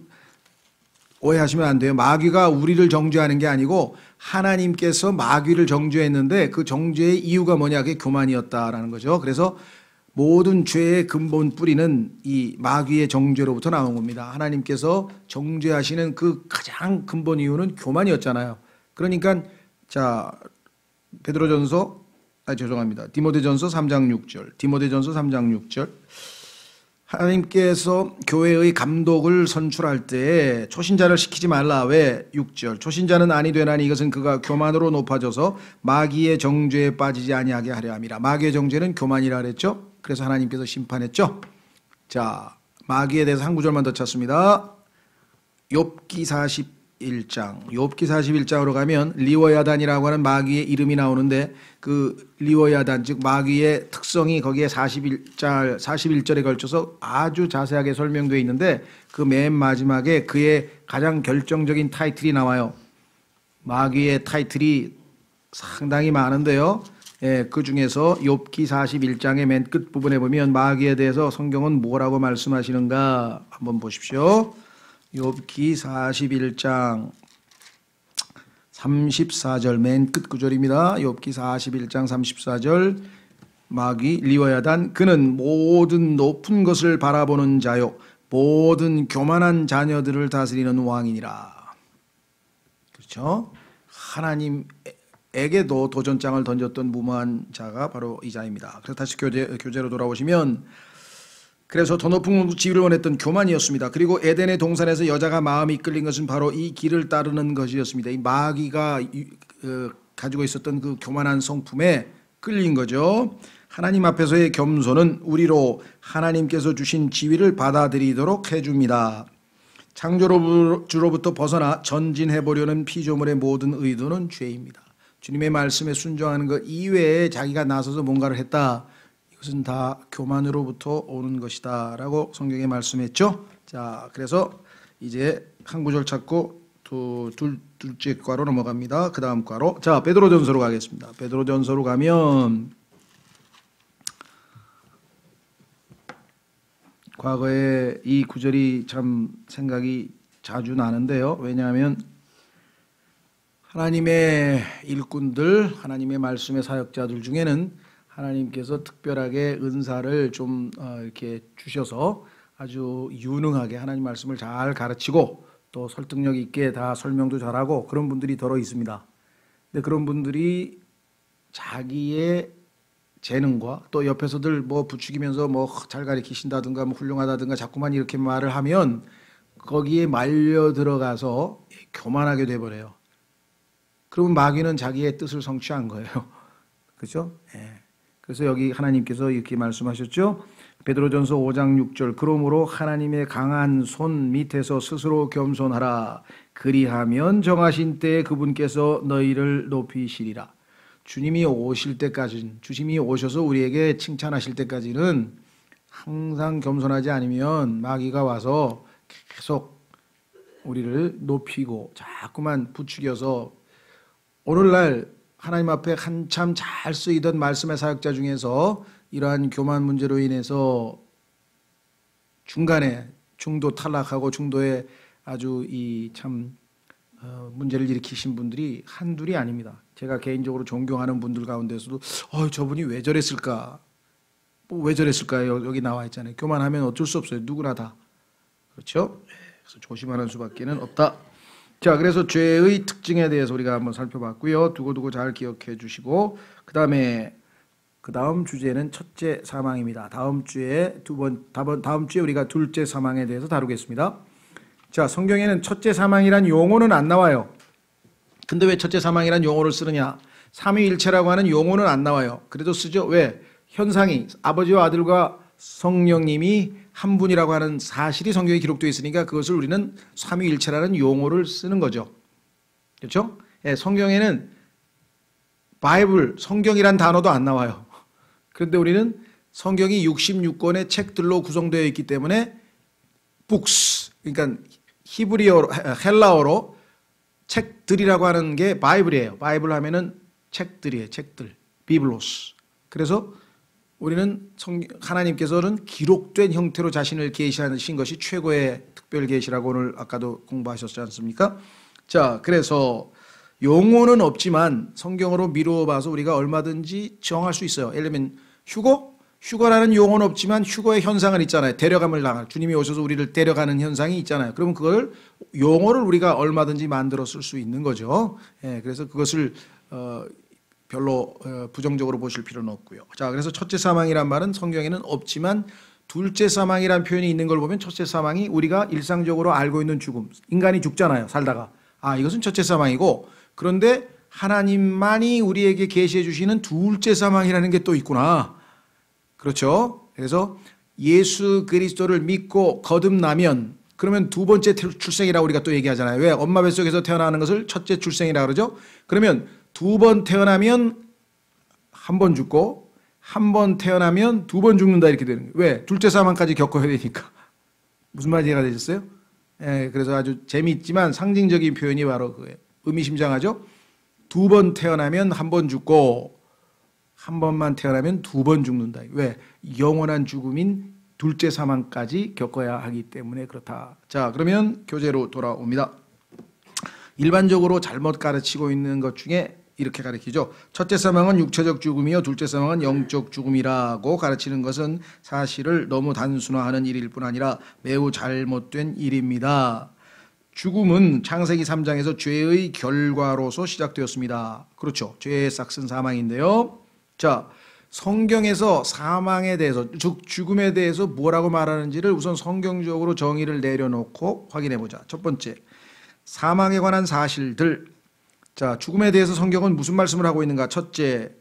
오해하시면 안 돼요. 마귀가 우리를 정죄하는 게 아니고 하나님께서 마귀를 정죄했는데 그 정죄의 이유가 뭐냐? 그게 교만이었다라는 거죠. 그래서 모든 죄의 근본 뿌리는 이 마귀의 정죄로부터 나온 겁니다. 하나님께서 정죄하시는 그 가장 근본 이유는 교만이었잖아요. 그러니까 자, 디모데전서 3장 6절. 디모데전서 3장 6절. 하나님께서 교회의 감독을 선출할 때 초신자를 시키지 말라. 왜? 6절. 초신자는 아니 되나니 이것은 그가 교만으로 높아져서 마귀의 정죄에 빠지지 아니하게 하려 함이라. 마귀의 정죄는 교만이라 그랬죠. 그래서 하나님께서 심판했죠. 자, 마귀에 대해서 한 구절만 더 찾습니다. 욥기 41장. 욥기 41장으로 가면 리워야단이라고 하는 마귀의 이름이 나오는데 그 리워야단, 즉 마귀의 특성이 거기에 41절에 걸쳐서 아주 자세하게 설명되어 있는데 그 맨 마지막에 그의 가장 결정적인 타이틀이 나와요. 마귀의 타이틀이 상당히 많은데요. 예, 그 중에서 욥기 41장의 맨 끝부분에 보면 마귀에 대해서 성경은 뭐라고 말씀하시는가 한번 보십시오. 욥기 41장 34절 맨 끝 구절입니다. 욥기 41장 34절. 마귀 리워야단 그는 모든 높은 것을 바라보는 자요 모든 교만한 자녀들을 다스리는 왕이니라. 그렇죠? 하나님에게도 도전장을 던졌던 무모한 자가 바로 이 자입니다. 그래서 다시 교재로 돌아오시면, 그래서 더 높은 지위를 원했던 교만이었습니다. 그리고 에덴의 동산에서 여자가 마음이 끌린 것은 바로 이 길을 따르는 것이었습니다. 이 마귀가 가지고 있었던 그 교만한 성품에 끌린 거죠. 하나님 앞에서의 겸손은 우리로 하나님께서 주신 지위를 받아들이도록 해줍니다. 창조주로부터 벗어나 전진해보려는 피조물의 모든 의도는 죄입니다. 주님의 말씀에 순종하는 것 이외에 자기가 나서서 뭔가를 했다. 이것은 다 교만으로부터 오는 것이다 라고 성경에 말씀했죠. 자, 그래서 이제 한 구절 찾고 둘째 과로 넘어갑니다. 그 다음 과로. 자, 베드로전서로 가겠습니다. 베드로전서로 가면 과거에 이 구절이 참 생각이 자주 나는데요. 왜냐하면 하나님의 일꾼들, 하나님의 말씀의 사역자들 중에는 하나님께서 특별하게 은사를 좀 이렇게 주셔서 아주 유능하게 하나님 말씀을 잘 가르치고 또 설득력 있게 다 설명도 잘하고 그런 분들이 더러 있습니다. 근데 그런 분들이 자기의 재능과 또 옆에서들 뭐 부추기면서 뭐 잘 가르치신다든가 뭐 훌륭하다든가 자꾸만 이렇게 말을 하면 거기에 말려 들어가서 교만하게 돼버려요. 그러면 마귀는 자기의 뜻을 성취한 거예요. 그렇죠? 예. 그래서 여기 하나님께서 이렇게 말씀하셨죠. 베드로전서 5장 6절 그러므로 하나님의 강한 손 밑에서 스스로 겸손하라. 그리하면 정하신 때에 그분께서 너희를 높이시리라. 주님이 오실 때까지는, 주님이 오셔서 우리에게 칭찬하실 때까지는 항상 겸손하지 않으면 마귀가 와서 계속 우리를 높이고 자꾸만 부추겨서 오늘날 하나님 앞에 한참 잘 쓰이던 말씀의 사역자 중에서 이러한 교만 문제로 인해서 중간에 중도 탈락하고 중도에 아주 이 참 문제를 일으키신 분들이 한둘이 아닙니다. 제가 개인적으로 존경하는 분들 가운데서도 저분이 왜 저랬을까? 뭐 왜 저랬을까요? 여기 나와 있잖아요. 교만하면 어쩔 수 없어요. 누구나 다. 그렇죠? 그래서 조심하는 수밖에는 없다. 자, 그래서 죄의 특징에 대해서 우리가 한번 살펴봤고요. 두고두고 잘 기억해 주시고 그 다음 주제는 첫째 사망입니다. 다음 주에 우리가 둘째 사망에 대해서 다루겠습니다. 자, 성경에는 첫째 사망이란 용어는 안 나와요. 근데 왜 첫째 사망이란 용어를 쓰느냐? 삼위일체라고 하는 용어는 안 나와요. 그래도 쓰죠. 왜? 현상이 아버지와 아들과 성령님이 한 분이라고 하는 사실이 성경에 기록되어 있으니까 그것을 우리는 삼위일체라는 용어를 쓰는 거죠. 그렇죠? 예, 성경에는 바이블, 성경이란 단어도 안 나와요. 그런데 우리는 성경이 66권의 책들로 구성되어 있기 때문에 books, 그러니까 히브리어로, 헬라어로 책들이라고 하는 게 바이블이에요. 바이블 하면은 책들이에요. 책들. 비블로스. 그래서 우리는 하나님께서는 기록된 형태로 자신을 계시하신 것이 최고의 특별 계시라고 오늘 아까도 공부하셨지 않습니까? 자, 그래서 용어는 없지만 성경으로 미루어 봐서 우리가 얼마든지 정할 수 있어요. 예를 들면 휴거라는 용어는 없지만 휴거의 현상은 있잖아요. 데려감을 당할, 주님이 오셔서 우리를 데려가는 현상이 있잖아요. 그러면 그걸 용어를 우리가 얼마든지 만들어 쓸 수 있는 거죠. 예, 그래서 그것을 별로 부정적으로 보실 필요는 없고요. 자, 그래서 첫째 사망이란 말은 성경에는 없지만 둘째 사망이란 표현이 있는 걸 보면 첫째 사망이 우리가 일상적으로 알고 있는 죽음, 인간이 죽잖아요. 살다가. 이것은 첫째 사망이고, 그런데 하나님만이 우리에게 계시해 주시는 둘째 사망이라는 게 또 있구나. 그렇죠? 그래서 예수 그리스도를 믿고 거듭나면 그러면 두 번째 출생이라고 우리가 또 얘기하잖아요. 왜? 엄마 뱃속에서 태어나는 것을 첫째 출생이라고 그러죠? 그러면 두 번 태어나면 한 번 죽고 한 번 태어나면 두 번 죽는다 이렇게 되는 거예요. 왜? 둘째 사망까지 겪어야 되니까. 무슨 말인지 이해가 되셨어요? 예, 그래서 아주 재미있지만 상징적인 표현이 바로 그거예요. 의미심장하죠? 두 번 태어나면 한 번 죽고 한 번만 태어나면 두 번 죽는다. 왜? 영원한 죽음인 둘째 사망까지 겪어야 하기 때문에 그렇다. 자, 그러면 교재로 돌아옵니다. 일반적으로 잘못 가르치고 있는 것 중에 이렇게 가르치죠. 첫째 사망은 육체적 죽음이요 둘째 사망은 영적 죽음이라고 가르치는 것은 사실을 너무 단순화하는 일일 뿐 아니라 매우 잘못된 일입니다. 죽음은 창세기 3장에서 죄의 결과로서 시작되었습니다. 그렇죠. 죄의 싹슨 사망인데요. 자, 성경에서 사망에 대해서, 즉 죽음에 대해서 뭐라고 말하는지를 우선 성경적으로 정의를 내려놓고 확인해 보자. 첫 번째, 사망에 관한 사실들. 자, 죽음에 대해서 성경은 무슨 말씀을 하고 있는가? 첫째,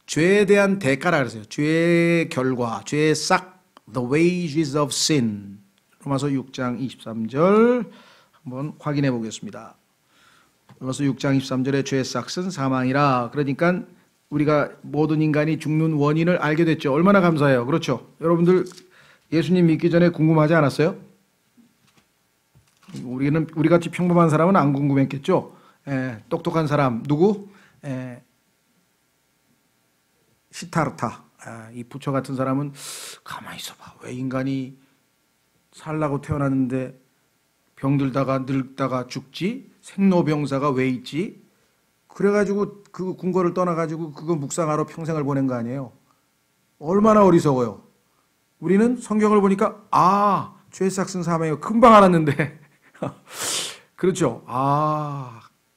죄에 대한 대가라 그랬어요. 죄의 결과, 죄의 싹, the wages of sin. 로마서 6장 23절 한번 확인해 보겠습니다. 로마서 6장 23절에 죄의 삭은 사망이라. 그러니까 우리가 모든 인간이 죽는 원인을 알게 됐죠. 얼마나 감사해요. 그렇죠? 여러분들 예수님 믿기 전에 궁금하지 않았어요? 우리같이 평범한 사람은 안 궁금했겠죠. 똑똑한 사람 누구? 시타르타. 이 부처 같은 사람은 가만히 있어봐. 왜 인간이 살라고 태어났는데 병들다가 늙다가 죽지? 생로병사가 왜 있지? 그래가지고 그 궁궐을 떠나가지고 그거 묵상하러 평생을 보낸 거 아니에요. 얼마나 어리석어요. 우리는 성경을 보니까 죄의 삭은 사망이요. 금방 알았는데 그렇죠.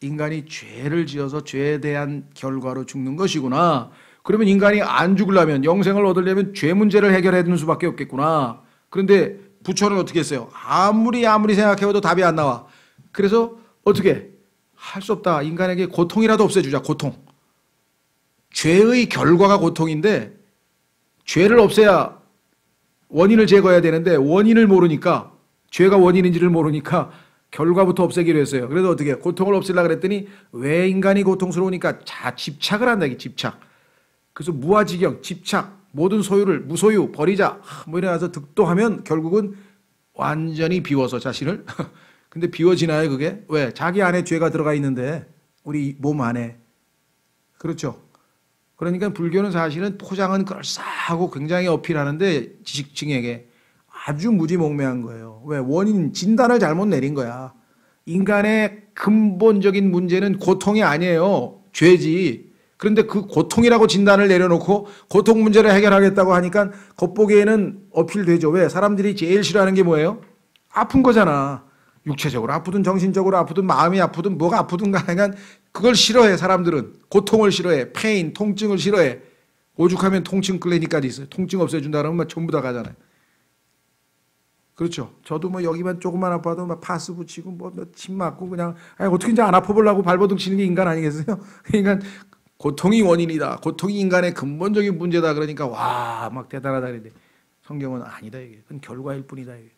인간이 죄를 지어서 죄에 대한 결과로 죽는 것이구나. 그러면 인간이 안 죽으려면, 영생을 얻으려면 죄 문제를 해결해야 되는 수밖에 없겠구나. 그런데 부처는 어떻게 했어요? 아무리 생각해도 답이 안 나와. 그래서 어떻게? 할 수 없다. 인간에게 고통이라도 없애주자. 고통. 죄의 결과가 고통인데 죄를 없애야 원인을 제거해야 되는데 원인을 모르니까, 죄가 원인인지를 모르니까 결과부터 없애기로 했어요. 그래서 어떻게? 고통을 없애려고 그랬더니 왜 인간이 고통스러우니까 집착을 한다. 집착. 그래서 무아지경, 집착, 모든 소유를 무소유, 버리자. 뭐 이래서 득도하면 결국은 완전히 비워서 자신을. 근데 비워지나요, 그게? 왜? 자기 안에 죄가 들어가 있는데, 우리 몸 안에. 그렇죠. 그러니까 불교는 사실은 포장은 그럴싸하고 굉장히 어필하는데 지식층에게 아주 무지몽매한 거예요. 왜? 원인, 진단을 잘못 내린 거야. 인간의 근본적인 문제는 고통이 아니에요. 죄지. 그런데 그 고통이라고 진단을 내려놓고 고통 문제를 해결하겠다고 하니까 겉보기에는 어필되죠. 왜? 사람들이 제일 싫어하는 게 뭐예요? 아픈 거잖아. 육체적으로 아프든 정신적으로 아프든 마음이 아프든 뭐가 아프든 간에 그걸 싫어해. 사람들은 고통을 싫어해. 페인, 통증을 싫어해. 오죽하면 통증 클리닉까지 있어요. 통증 없애준다 그러면 전부 다 가잖아요. 그렇죠. 저도 뭐 여기만 조금만 아파도 막 파스 붙이고 뭐 침 맞고 그냥 어떻게 이제 안 아파보려고 발버둥 치는 게 인간 아니겠어요? 그러니까 고통이 원인이다. 고통이 인간의 근본적인 문제다. 그러니까 와 막 대단하다 그랬는데 성경은 아니다 이게. 그건 결과일 뿐이다 이게.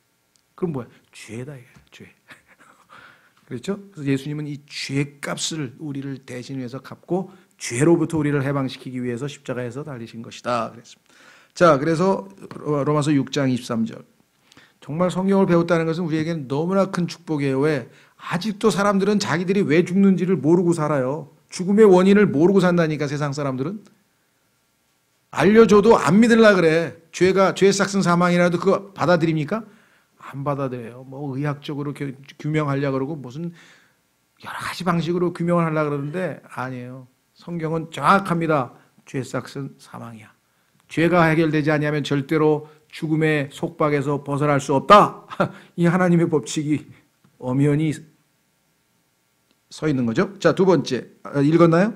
그럼 뭐야? 죄다 이게. 죄. 그렇죠? 그래서 예수님은 이 죄값을 우리를 대신해서 갚고 죄로부터 우리를 해방시키기 위해서 십자가에서 달리신 것이다 그랬습니다. 자, 그래서 로마서 6장 23절. 정말 성경을 배웠다는 것은 우리에게는 너무나 큰 축복이에요. 왜? 아직도 사람들은 자기들이 왜 죽는지를 모르고 살아요. 죽음의 원인을 모르고 산다니까 세상 사람들은. 알려줘도 안 믿으려고 그래. 죄의 삭은 사망이라도 그거 받아들입니까? 안 받아들여요. 뭐 의학적으로 규명하려고 그러고 무슨 여러 가지 방식으로 규명을 하려고 그러는데 아니에요. 성경은 정확합니다. 죄의 삭은 사망이야. 죄가 해결되지 않으면 절대로 죽음의 속박에서 벗어날 수 없다. 이 하나님의 법칙이 엄연히 서 있는 거죠. 자, 두 번째 읽었나요?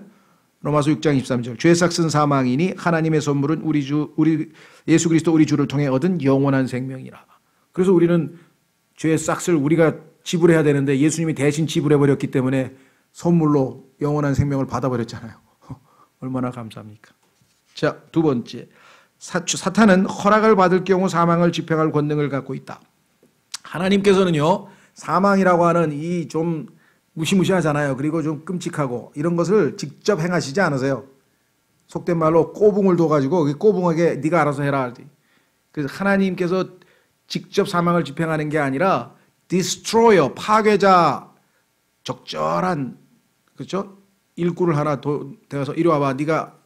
로마서 6장 23절. 죄의 삭은 사망이니 하나님의 선물은 우리 예수 그리스도 우리 주를 통해 얻은 영원한 생명이라. 그래서 우리는 죄의 삭을 우리가 지불해야 되는데 예수님이 대신 지불해버렸기 때문에 선물로 영원한 생명을 받아버렸잖아요. 얼마나 감사합니까? 자, 두 번째. 사탄은 허락을 받을 경우 사망을 집행할 권능을 갖고 있다. 하나님께서는요, 사망이라고 하는 이 좀 무시무시하잖아요. 그리고 좀 끔찍하고 이런 것을 직접 행하시지 않으세요. 속된 말로 꼬붕을 둬가지고 꼬붕에게 네가 알아서 해라. 그래서 하나님께서 직접 사망을 집행하는 게 아니라 destroyer, 파괴자, 적절한, 그렇죠? 일꾼을 하나 되어서 이리 와봐. 네가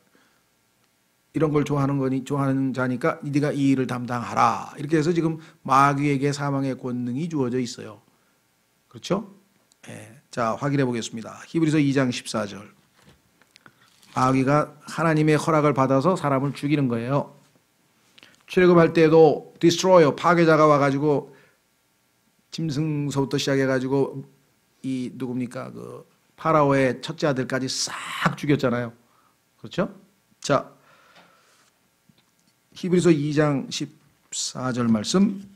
이런 걸 좋아하는 자니까 네가 이 일을 담당하라. 이렇게 해서 지금 마귀에게 사망의 권능이 주어져 있어요. 그렇죠? 네. 자, 확인해 보겠습니다. 히브리서 2장 14절. 마귀가 하나님의 허락을 받아서 사람을 죽이는 거예요. 출애굽할 때도 디스트로이어, 파괴자가 와가지고 짐승서부터 시작해가지고 이 누굽니까? 그 파라오의 첫째 아들까지 싹 죽였잖아요. 그렇죠? 자, 히브리서 2장 14절 말씀.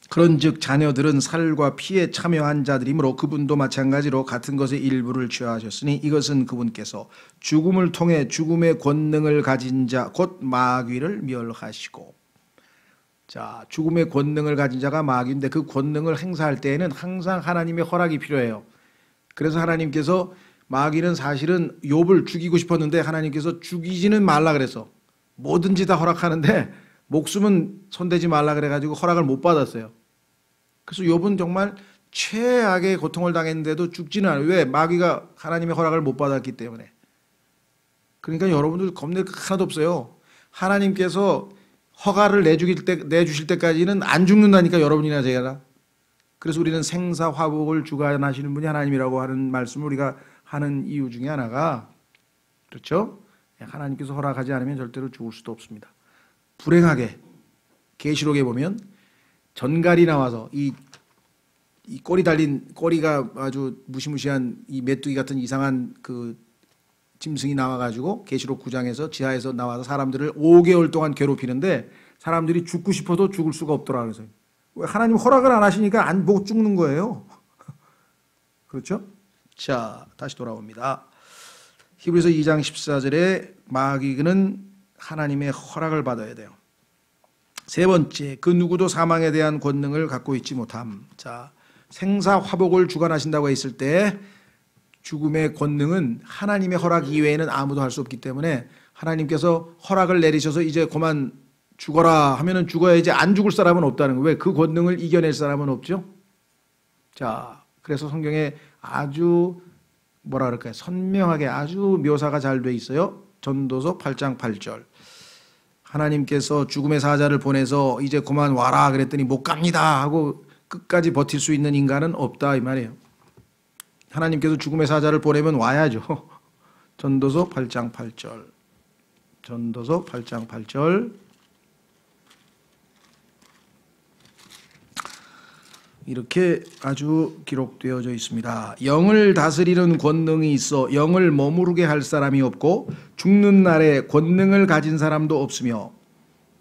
그런즉 자녀들은 살과 피에 참여한 자들이므로 그분도 마찬가지로 같은 것의 일부를 취하셨으니 이것은 그분께서 죽음을 통해 죽음의 권능을 가진 자 곧 마귀를 멸하시고. 자, 죽음의 권능을 가진 자가 마귀인데 그 권능을 행사할 때에는 항상 하나님의 허락이 필요해요. 그래서 하나님께서 마귀는 사실은 욥을 죽이고 싶었는데 하나님께서 죽이지는 말라 그래서 뭐든지 다 허락하는데 목숨은 손대지 말라 그래가지고 허락을 못 받았어요. 그래서 욥은 정말 최악의 고통을 당했는데도 죽지는 않아요. 왜? 마귀가 하나님의 허락을 못 받았기 때문에. 그러니까 여러분들 겁낼 거 하나도 없어요. 하나님께서 허가를 내주실 때까지는 안 죽는다니까, 여러분이나 제가. 그래서 우리는 생사화복을 주관하시는 분이 하나님이라고 하는 말씀을 우리가 하는 이유 중에 하나가, 그렇죠? 하나님께서 허락하지 않으면 절대로 죽을 수도 없습니다. 불행하게 계시록에 보면 전갈이 나와서 이 꼬리 달린, 꼬리가 아주 무시무시한 이 메뚜기 같은 이상한 그 짐승이 나와가지고 계시록 9장에서 지하에서 나와서 사람들을 5개월 동안 괴롭히는데 사람들이 죽고 싶어도 죽을 수가 없더라. 그래서 왜? 하나님 허락을 안 하시니까 못 죽는 거예요. 그렇죠? 자, 다시 돌아옵니다. 히브리서 2장 14절에 마귀는 하나님의 허락을 받아야 돼요. 세 번째, 그 누구도 사망에 대한 권능을 갖고 있지 못함. 자, 생사화복을 주관하신다고 했을 때 죽음의 권능은 하나님의 허락 이외에는 아무도 할 수 없기 때문에 하나님께서 허락을 내리셔서 이제 그만 죽어라 하면은 죽어야지, 안 죽을 사람은 없다는 거예요. 왜? 그 권능을 이겨낼 사람은 없죠. 자, 그래서 성경에 아주 뭐라 그럴까요? 선명하게 아주 묘사가 잘 돼 있어요. 전도서 8장 8절. 하나님께서 죽음의 사자를 보내서 이제 그만 와라 그랬더니 못 갑니다 하고 끝까지 버틸 수 있는 인간은 없다 이 말이에요. 하나님께서 죽음의 사자를 보내면 와야죠. 전도서 8장 8절. 전도서 8장 8절. 이렇게 아주 기록되어져 있습니다. 영을 다스리는 권능이 있어 영을 머무르게 할 사람이 없고 죽는 날에 권능을 가진 사람도 없으며.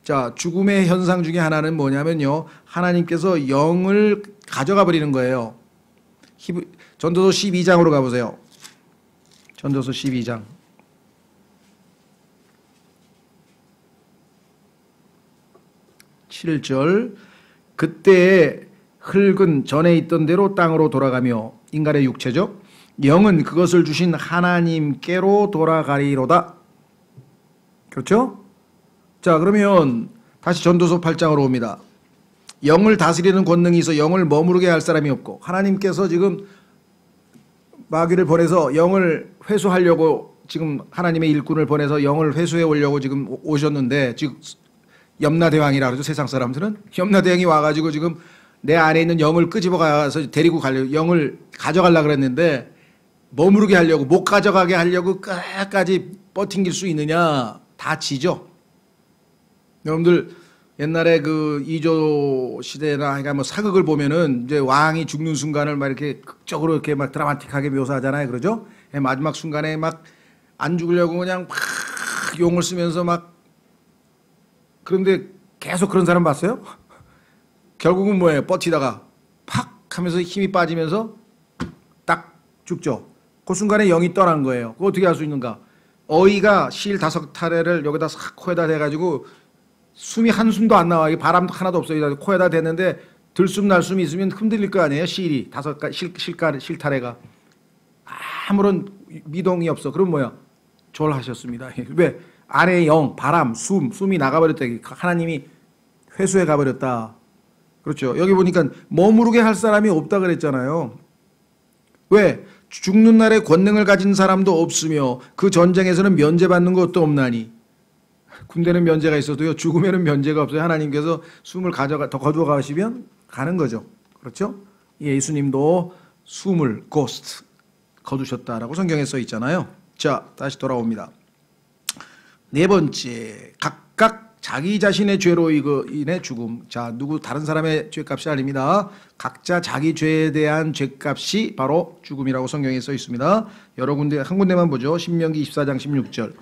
자, 죽음의 현상 중에 하나는 뭐냐면요, 하나님께서 영을 가져가 버리는 거예요. 전도서 12장으로 가보세요. 전도서 12장. 7절. 그때에 흙은 전에 있던 대로 땅으로 돌아가며, 인간의 육체죠. 영은 그것을 주신 하나님께로 돌아가리로다. 그렇죠? 자, 그러면 다시 전도서 8장으로 옵니다. 영을 다스리는 권능이 있어 영을 머무르게 할 사람이 없고, 하나님께서 지금 마귀를 보내서 영을 회수하려고, 지금 하나님의 일꾼을 보내서 영을 회수해 오려고 지금 오셨는데, 즉 염라대왕이라 그러죠. 세상 사람들은 염라대왕이 와가지고 지금 내 안에 있는 영을 끄집어 가서 데리고 가려고, 영을 가져가려고 그랬는데 머무르게 하려고, 못 가져가게 하려고 끝까지 버팅길 수 있느냐? 다 지죠. 여러분들 옛날에 그 이조 시대나 그러니까 뭐 사극을 보면은 이제 왕이 죽는 순간을 막 이렇게 극적으로 이렇게 막 드라마틱하게 묘사하잖아요. 그러죠? 마지막 순간에 막 안 죽으려고 그냥 막 용을 쓰면서 막, 그런데 계속 그런 사람 봤어요? 결국은 뭐예요? 버티다가 팍 하면서 힘이 빠지면서 딱 죽죠. 그 순간에 영이 떠난 거예요. 그거 어떻게 할 수 있는가? 어이가 실 5타래를 여기다 싹 코에다 대가지고 숨이 한숨도 안 나와. 바람도 하나도 없어요. 코에다 대는데 들숨 날숨이 있으면 흔들릴 거 아니에요. 실이 실타래가 아무런 미동이 없어. 그럼 뭐야? 졸하셨습니다. 왜? 안에 영, 바람, 숨이 나가버렸다. 하나님이 회수해 가버렸다. 그렇죠. 여기 보니까 머무르게 할 사람이 없다 그랬잖아요. 왜? 죽는 날에 권능을 가진 사람도 없으며 그 전쟁에서는 면제받는 것도 없나니. 군대는 면제가 있어도요, 죽으면은 면제가 없어요. 하나님께서 숨을 더 거두어가시면 가는 거죠. 그렇죠? 예수님도 숨을 고스트 거두셨다라고 성경에 써 있잖아요. 자, 다시 돌아옵니다. 네 번째, 각각 자기 자신의 죄로 인해 죽음. 자, 다른 사람의 죄값이 아닙니다. 각자 자기 죄에 대한 죄값이 바로 죽음이라고 성경에 써 있습니다. 여러 군데, 한 군데만 보죠. 신명기 24장 16절.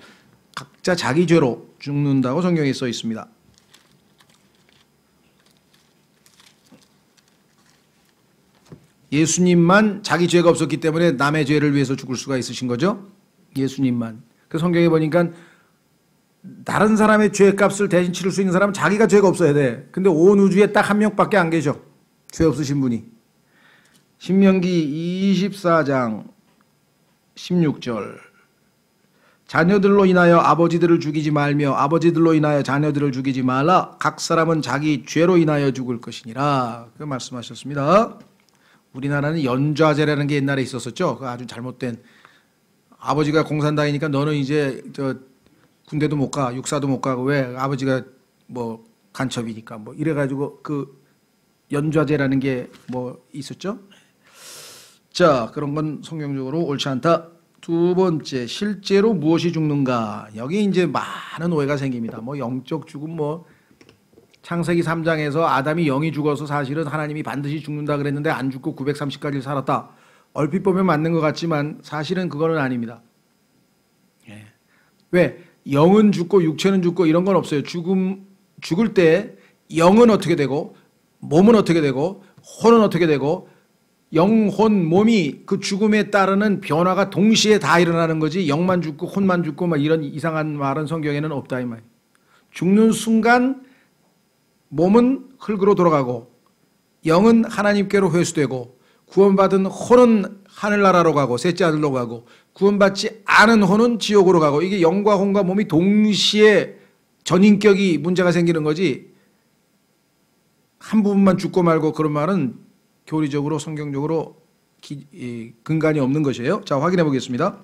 각자 자기 죄로 죽는다고 성경에 써 있습니다. 예수님만 자기 죄가 없었기 때문에 남의 죄를 위해서 죽을 수가 있으신 거죠. 예수님만. 그 성경에 보니까 다른 사람의 죄값을 대신 치를 수 있는 사람은 자기가 죄가 없어야 돼. 근데 온 우주에 딱 한 명밖에 안 계셔. 죄 없으신 분이. 신명기 24장 16절. 자녀들로 인하여 아버지들을 죽이지 말며 아버지들로 인하여 자녀들을 죽이지 말라. 각 사람은 자기 죄로 인하여 죽을 것이니라. 그 말씀하셨습니다. 우리나라는 연좌제라는 게 옛날에 있었었죠. 그 아주 잘못된, 아버지가 공산당이니까 너는 이제 군대도 못 가, 육사도 못 가고, 왜? 아버지가 뭐 간첩이니까 뭐 이래가지고 그 연좌제라는 게 뭐 있었죠. 자, 그런 건 성경적으로 옳지 않다. 두 번째, 실제로 무엇이 죽는가? 여기 이제 많은 오해가 생깁니다. 뭐 영적 죽음, 뭐 창세기 3장에서 아담이 영이 죽어서 사실은 하나님이 반드시 죽는다 그랬는데 안 죽고 930까지 살았다. 얼핏 보면 맞는 것 같지만 사실은 그거는 아닙니다. 예. 왜? 영은 죽고 육체는 죽고 이런 건 없어요. 죽을 때 영은 어떻게 되고 몸은 어떻게 되고 혼은 어떻게 되고, 영혼 몸이 그 죽음에 따르는 변화가 동시에 다 일어나는 거지, 영만 죽고 혼만 죽고 막 이런 이상한 말은 성경에는 없다 이 말이에요. 죽는 순간 몸은 흙으로 돌아가고 영은 하나님께로 회수되고 구원받은 혼은 하늘나라로 가고 셋째 아들로 가고 구원받지 않은 혼은 지옥으로 가고, 이게 영과 혼과 몸이 동시에 전인격이 문제가 생기는 거지, 한 부분만 죽고 말고 그런 말은 교리적으로 성경적으로 근간이 없는 것이에요. 자, 확인해 보겠습니다.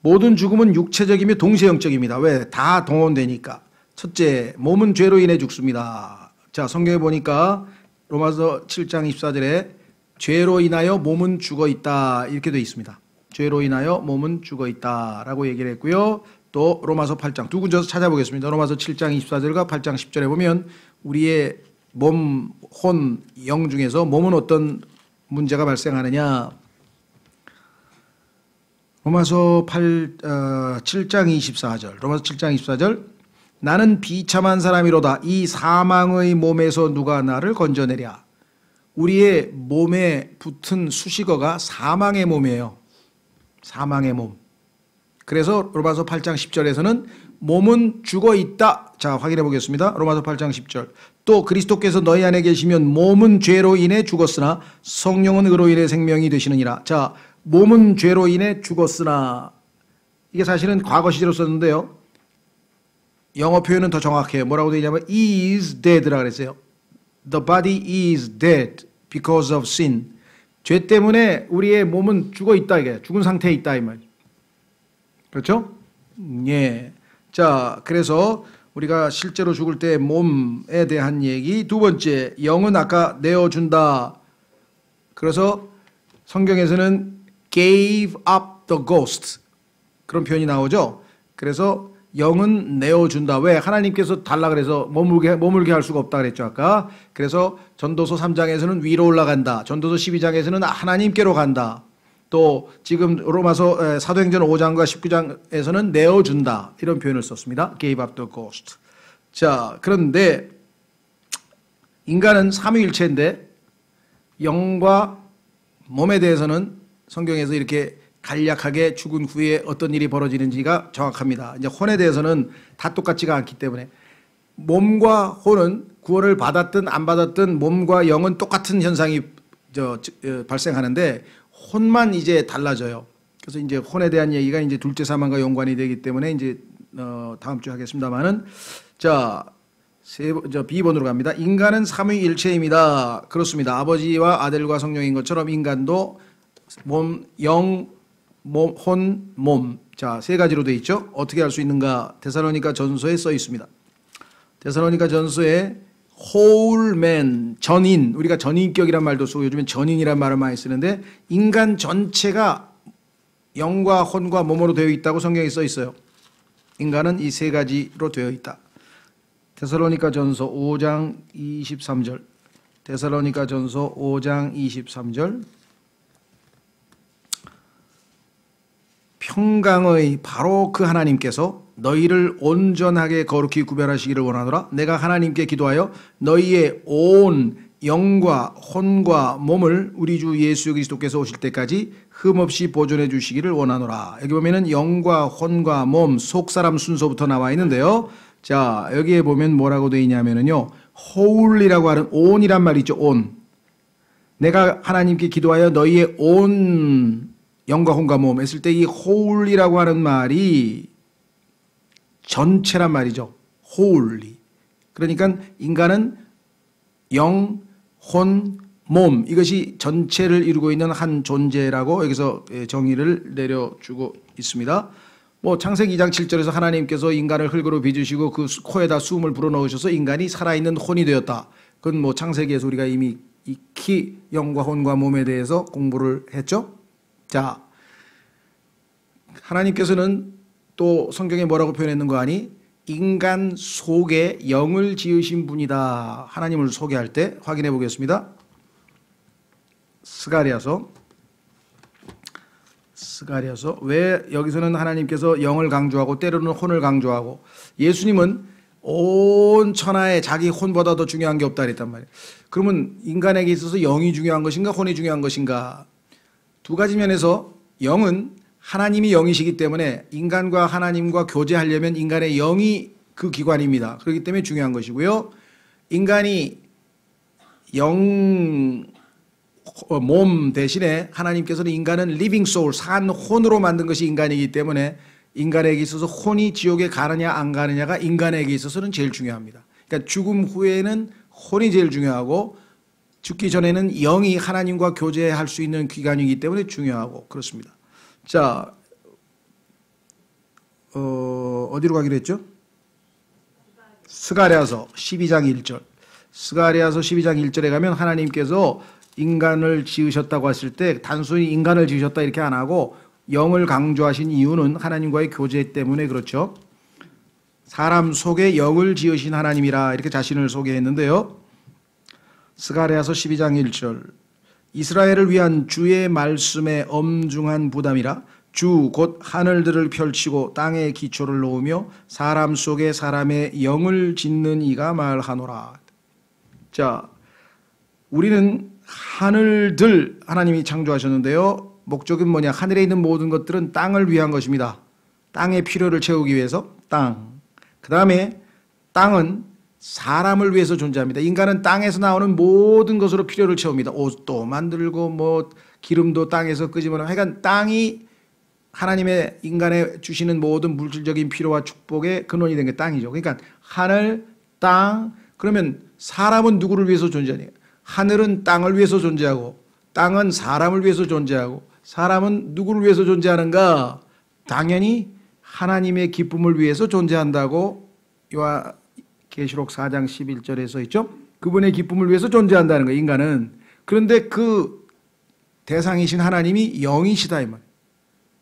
모든 죽음은 육체적이며 동시에 영적입니다. 왜? 다 동원되니까. 첫째, 몸은 죄로 인해 죽습니다. 자, 성경에 보니까 로마서 7장 24절에 죄로 인하여 몸은 죽어 있다 이렇게 되어 있습니다. 죄로 인하여 몸은 죽어 있다라고 얘기를 했고요. 또 로마서 8장 두 군데서 찾아보겠습니다. 로마서 7장 24절과 8장 10절에 보면 우리의 몸, 혼, 영 중에서 몸은 어떤 문제가 발생하느냐. 로마서 7장 24절. 로마서 7장 24절. 나는 비참한 사람이로다. 이 사망의 몸에서 누가 나를 건져내랴. 우리의 몸에 붙은 수식어가 사망의 몸이에요. 사망의 몸. 그래서 로마서 8장 10절에서는 몸은 죽어 있다. 자, 확인해 보겠습니다. 로마서 8장 10절. 또 그리스도께서 너희 안에 계시면 몸은 죄로 인해 죽었으나 성령은 의로 인해 생명이 되시느니라. 자, 몸은 죄로 인해 죽었으나, 이게 사실은 과거 시제로 썼는데요. 영어 표현은 더 정확해요. 뭐라고 되어 있냐면 is dead라 그랬어요. The body is dead because of sin. 죄 때문에 우리의 몸은 죽어 있다, 이게 죽은 상태에 있다 이 말. 그렇죠? 예. 자, 그래서 우리가 실제로 죽을 때 몸에 대한 얘기. 두 번째, 영은 아까 내어준다. 그래서 성경에서는 gave up the ghost 그런 표현이 나오죠. 그래서 영은 내어준다. 왜? 하나님께서 달라 그래서 머물게 할 수가 없다 그랬죠 아까. 그래서 전도서 3장에서는 위로 올라간다. 전도서 12장에서는 하나님께로 간다. 또 지금 로마서 사도행전 5장과 19장에서는 내어준다 이런 표현을 썼습니다. gave up the ghost. 자, 그런데 인간은 삼위일체인데 영과 몸에 대해서는 성경에서 이렇게 간략하게 죽은 후에 어떤 일이 벌어지는지가 정확합니다. 이제 혼에 대해서는 다 똑같지가 않기 때문에, 몸과 혼은 구원을 받았든 안 받았든 몸과 영은 똑같은 현상이 발생하는데 혼만 이제 달라져요. 그래서 이제 혼에 대한 얘기가 이제 둘째 사망과 연관이 되기 때문에 이제 다음 주에 하겠습니다만은, 자, B번으로 갑니다. 인간은 삼위일체입니다. 그렇습니다. 아버지와 아들과 성령인 것처럼 인간도 몸, 영, 몸, 혼, 몸. 자, 세 가지로 되어 있죠. 어떻게 할 수 있는가? 데살로니가 전서에 써 있습니다. 데살로니가 전서에 whole man, 전인, 우리가 전인격이란 말도 쓰고 요즘엔 전인이란 말을 많이 쓰는데, 인간 전체가 영과 혼과 몸으로 되어 있다고 성경에 써 있어요. 인간은 이 세 가지로 되어 있다. 데살로니가 전서 5장 23절. 데살로니가 전서 5장 23절. 평강의 바로 그 하나님께서 너희를 온전하게 거룩히 구별하시기를 원하노라. 내가 하나님께 기도하여 너희의 온 영과 혼과 몸을 우리 주 예수 그리스도께서 오실 때까지 흠없이 보존해 주시기를 원하노라. 여기 보면은 영과 혼과 몸, 속사람 순서부터 나와 있는데요. 자, 여기에 보면 뭐라고 되어 있냐면은요. whole이라고 하는 온이란 말이 있죠. 온. 내가 하나님께 기도하여 너희의 온 영과 혼과 몸 했을 때 이 whole이라고 하는 말이 전체란 말이죠. wholly. 그러니까 인간은 영, 혼, 몸 이것이 전체를 이루고 있는 한 존재라고 여기서 정의를 내려주고 있습니다. 뭐 창세기 2장 7절에서 하나님께서 인간을 흙으로 빚으시고 그 코에다 숨을 불어넣으셔서 인간이 살아있는 혼이 되었다. 그건 뭐 창세기에서 우리가 이미 익히 영과 혼과 몸에 대해서 공부를 했죠. 자, 하나님께서는 또 성경에 뭐라고 표현했는 거 아니? 인간 속에 영을 지으신 분이다. 하나님을 소개할 때 확인해 보겠습니다. 스가랴서 왜 여기서는 하나님께서 영을 강조하고 때로는 혼을 강조하고 예수님은 온 천하에 자기 혼보다 더 중요한 게 없다 그랬단 말이에요. 그러면 인간에게 있어서 영이 중요한 것인가 혼이 중요한 것인가? 두 가지 면에서 영은 하나님이 영이시기 때문에 인간과 하나님과 교제하려면 인간의 영이 그 기관입니다. 그렇기 때문에 중요한 것이고요. 인간이 영, 몸 대신에 하나님께서는 인간은 리빙 소울, 산 혼으로 만든 것이 인간이기 때문에 인간에게 있어서 혼이 지옥에 가느냐 안 가느냐가 인간에게 있어서는 제일 중요합니다. 그러니까 죽음 후에는 혼이 제일 중요하고 죽기 전에는 영이 하나님과 교제할 수 있는 기관이기 때문에 중요하고 그렇습니다. 자, 어디로 가기로 했죠? 스가랴서 12장 1절. 스가랴서 12장 1절에 가면 하나님께서 인간을 지으셨다고 했을 때 단순히 인간을 지으셨다 이렇게 안 하고 영을 강조하신 이유는 하나님과의 교제 때문에 그렇죠. 사람 속에 영을 지으신 하나님이라 이렇게 자신을 소개했는데요. 스가랴서 12장 1절. 이스라엘을 위한 주의 말씀에 엄중한 부담이라 주 곧 하늘들을 펼치고 땅에 기초를 놓으며 사람 속에 사람의 영을 짓는 이가 말하노라. 자, 우리는 하늘들 하나님이 창조하셨는데요. 목적은 뭐냐? 하늘에 있는 모든 것들은 땅을 위한 것입니다. 땅의 필요를 채우기 위해서 땅. 그 다음에 땅은 사람을 위해서 존재합니다. 인간은 땅에서 나오는 모든 것으로 필요를 채웁니다. 옷도 만들고 뭐 기름도 땅에서 끄집어내고 하여간 땅이 하나님의 인간에 주시는 모든 물질적인 필요와 축복의 근원이 된 게 땅이죠. 그러니까 하늘, 땅. 그러면 사람은 누구를 위해서 존재하냐? 하늘은 땅을 위해서 존재하고 땅은 사람을 위해서 존재하고 사람은 누구를 위해서 존재하는가? 당연히 하나님의 기쁨을 위해서 존재한다고 요한계시록 4장 11절에서 있죠. 그분의 기쁨을 위해서 존재한다는 거예요. 인간은. 그런데 그 대상이신 하나님이 영이시다 이 말.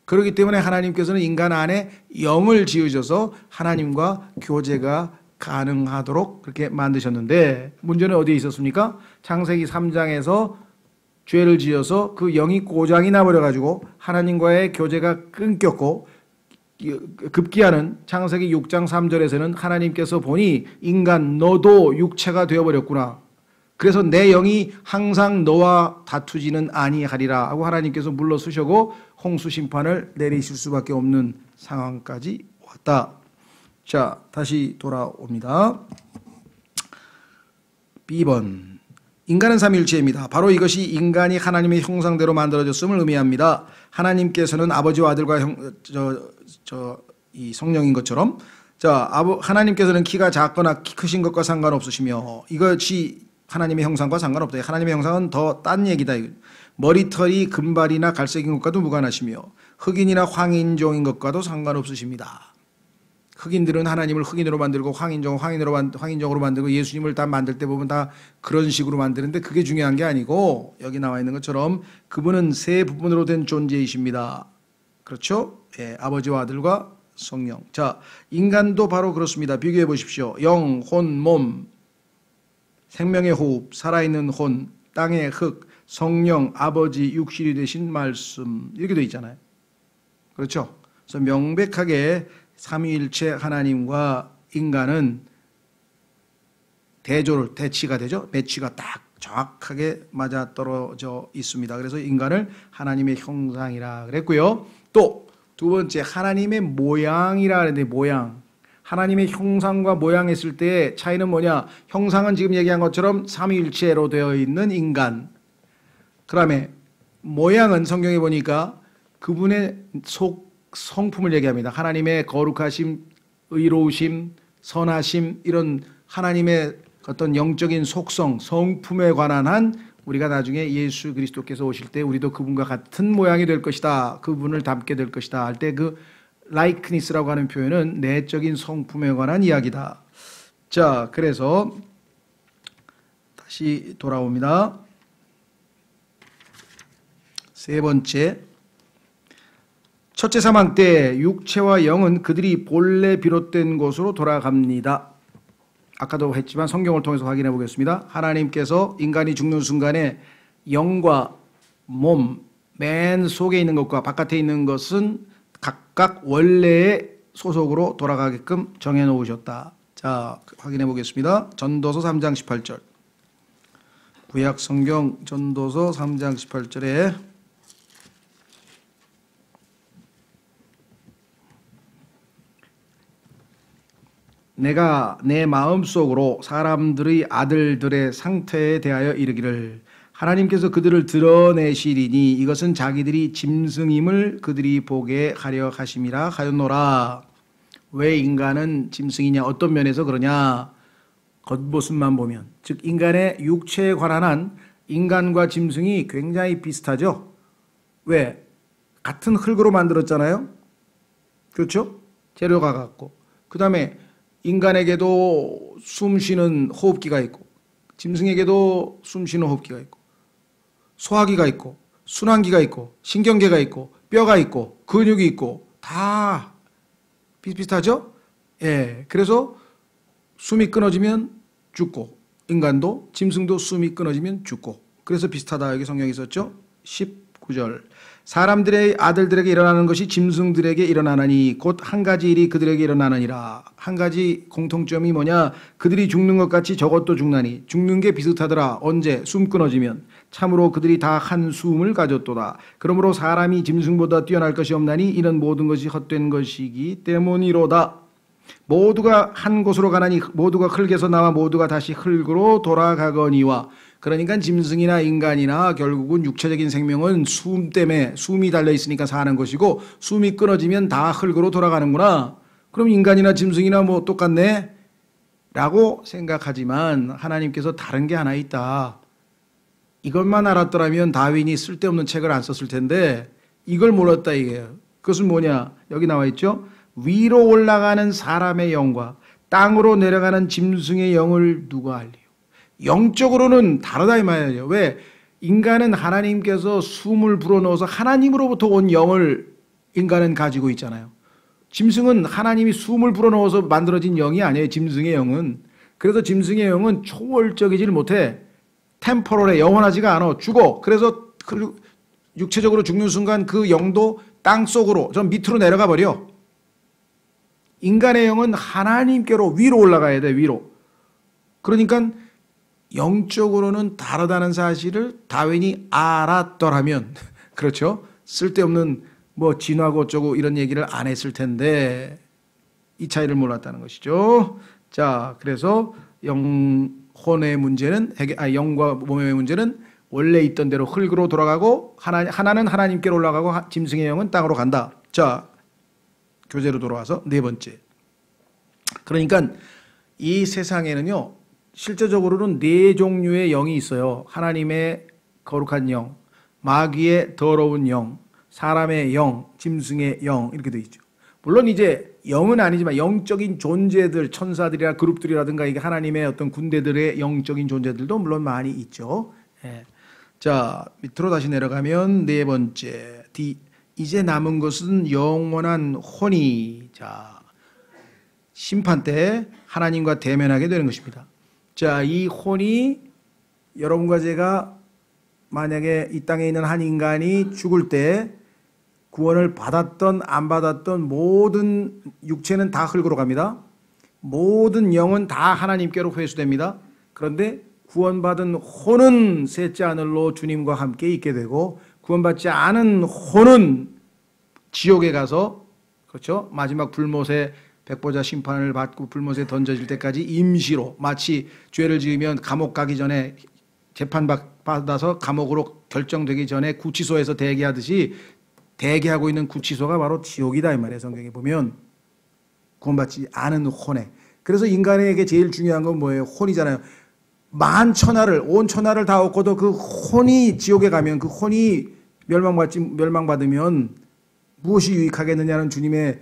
그렇기 때문에 하나님께서는 인간 안에 영을 지으셔서 하나님과 교제가 가능하도록 그렇게 만드셨는데 문제는 어디에 있었습니까? 창세기 3장에서 죄를 지어서 그 영이 고장이 나버려가지고 하나님과의 교제가 끊겼고 급기야는 창세기 6장 3절에서는 하나님께서 보니 인간 너도 육체가 되어버렸구나. 그래서 내 영이 항상 너와 다투지는 아니하리라 하고 하나님께서 물러서시고 홍수 심판을 내리실 수밖에 없는 상황까지 왔다. 자, 다시 돌아옵니다. B번. 인간은 삼위일체입니다. 바로 이것이 인간이 하나님의 형상대로 만들어졌음을 의미합니다. 하나님께서는 아버지와 아들과 이 성령인 것처럼 하나님께서는 키가 작거나 키 크신 것과 상관없으시며 이것이 하나님의 형상과 상관없다. 하나님의 형상은 더 딴 얘기다. 머리털이 금발이나 갈색인 것과도 무관하시며 흑인이나 황인종인 것과도 상관없으십니다. 흑인들은 하나님을 흑인으로 만들고 황인종으로 만들고 예수님을 다 만들 때 보면 다 그런 식으로 만드는데 그게 중요한 게 아니고 여기 나와 있는 것처럼 그분은 세 부분으로 된 존재이십니다. 그렇죠? 예, 아버지와 아들과 성령. 자, 인간도 바로 그렇습니다. 비교해 보십시오. 영, 혼, 몸, 생명의 호흡, 살아있는 혼, 땅의 흙, 성령, 아버지, 육신이 되신 말씀 이렇게 되어 있잖아요. 그렇죠? 그래서 명백하게 삼위일체 하나님과 인간은 대치가 되죠. 매치가 딱 정확하게 맞아떨어져 있습니다. 그래서 인간을 하나님의 형상이라 그랬고요. 또 두 번째 하나님의 모양이라 그랬는데 모양. 하나님의 형상과 모양 했을 때 차이는 뭐냐? 형상은 지금 얘기한 것처럼 삼위일체로 되어 있는 인간. 그다음에 모양은 성경에 보니까 그분의 성품을 얘기합니다. 하나님의 거룩하심, 의로우심, 선하심 이런 하나님의 어떤 영적인 속성, 성품에 관한 한 우리가 나중에 예수 그리스도께서 오실 때 우리도 그분과 같은 모양이 될 것이다. 그분을 닮게 될 것이다. 할 때 그 라이크니스라고 하는 표현은 내적인 성품에 관한 이야기다. 자, 그래서 다시 돌아옵니다. 세 번째, 첫째 사망 때 육체와 영은 그들이 본래 비롯된 곳으로 돌아갑니다. 아까도 했지만 성경을 통해서 확인해 보겠습니다. 하나님께서 인간이 죽는 순간에 영과 몸, 맨 속에 있는 것과 바깥에 있는 것은 각각 원래의 소속으로 돌아가게끔 정해 놓으셨다. 자, 확인해 보겠습니다. 전도서 3장 18절. 구약 성경 전도서 3장 18절에 내가 내 마음속으로 사람들의 아들들의 상태에 대하여 이르기를 하나님께서 그들을 드러내시리니 이것은 자기들이 짐승임을 그들이 보게 하려 하심이라 하였노라. 왜 인간은 짐승이냐? 어떤 면에서 그러냐? 겉모습만 보면, 즉 인간의 육체에 관한 한 인간과 짐승이 굉장히 비슷하죠. 왜? 같은 흙으로 만들었잖아요. 그렇죠? 재료가 같고. 그 다음에 인간에게도 숨쉬는 호흡기가 있고 짐승에게도 숨쉬는 호흡기가 있고 소화기가 있고 순환기가 있고 신경계가 있고 뼈가 있고 근육이 있고 다 비슷비슷하죠? 예. 그래서 숨이 끊어지면 죽고 인간도 짐승도 숨이 끊어지면 죽고 그래서 비슷하다 여기 성경에 있었죠? 19절 사람들의 아들들에게 일어나는 것이 짐승들에게 일어나나니 곧 한 가지 일이 그들에게 일어나느니라. 한 가지 공통점이 뭐냐? 그들이 죽는 것 같이 저것도 죽나니 죽는 게 비슷하더라. 언제? 숨 끊어지면 참으로 그들이 다 한 숨을 가졌도다. 그러므로 사람이 짐승보다 뛰어날 것이 없나니 이런 모든 것이 헛된 것이기 때문이로다. 모두가 한 곳으로 가나니 모두가 흙에서 나와 모두가 다시 흙으로 돌아가거니와. 그러니까 짐승이나 인간이나 결국은 육체적인 생명은 숨 때문에 숨이 달려있으니까 사는 것이고 숨이 끊어지면 다 흙으로 돌아가는구나. 그럼 인간이나 짐승이나 뭐 똑같네? 라고 생각하지만 하나님께서 다른 게 하나 있다. 이것만 알았더라면 다윈이 쓸데없는 책을 안 썼을 텐데 이걸 몰랐다 이게요. 그것은 뭐냐? 여기 나와 있죠. 위로 올라가는 사람의 영과 땅으로 내려가는 짐승의 영을 누가 알리요? 영적으로는 다르다 이 말이에요. 왜? 인간은 하나님께서 숨을 불어넣어서 하나님으로부터 온 영을 인간은 가지고 있잖아요. 짐승은 하나님이 숨을 불어넣어서 만들어진 영이 아니에요. 짐승의 영은. 그래서 짐승의 영은 초월적이지를 못해. 템포럴해. 영원하지가 않아. 죽어. 그래서 육체적으로 죽는 순간 그 영도 땅속으로 좀 밑으로 내려가 버려. 인간의 영은 하나님께로 위로 올라가야 돼. 위로. 그러니까 영적으로는 다르다는 사실을 다윈이 알았더라면 그렇죠? 쓸데없는 뭐 진화고 어쩌고 이런 얘기를 안 했을 텐데 이 차이를 몰랐다는 것이죠. 자, 그래서 영혼의 문제는 영과 몸의 문제는 원래 있던 대로 흙으로 돌아가고 하나는 하나님께로 올라가고 짐승의 영은 땅으로 간다. 자, 교재로 돌아와서 네 번째. 그러니까 이 세상에는요. 실제적으로는 네 종류의 영이 있어요. 하나님의 거룩한 영, 마귀의 더러운 영, 사람의 영, 짐승의 영 이렇게 되어 있죠. 물론 이제 영은 아니지만 영적인 존재들, 천사들이나 그룹들이라든가 이게 하나님의 어떤 군대들의 영적인 존재들도 물론 많이 있죠. 예. 자, 밑으로 다시 내려가면 네 번째 D. 이제 남은 것은 영원한 혼이. 자, 심판 때 하나님과 대면하게 되는 것입니다. 자, 이 혼이 여러분과 제가 만약에 이 땅에 있는 한 인간이 죽을 때 구원을 받았던 안 받았던 모든 육체는 다 흙으로 갑니다. 모든 영은 다 하나님께로 회수됩니다. 그런데 구원받은 혼은 셋째 하늘로 주님과 함께 있게 되고, 구원받지 않은 혼은 지옥에 가서, 그렇죠? 마지막 불못에 백보자 심판을 받고 불못에 던져질 때까지 임시로, 마치 죄를 지으면 감옥 가기 전에 재판 받아서 감옥으로 결정되기 전에 구치소에서 대기하듯이 대기하고 있는 구치소가 바로 지옥이다 이 말이에요. 성경에 보면 구원받지 않은 혼에. 그래서 인간에게 제일 중요한 건 뭐예요? 혼이잖아요. 만천하를, 온 천하를 다 얻고도 그 혼이 지옥에 가면, 그 혼이 멸망받으면 무엇이 유익하겠느냐는 주님의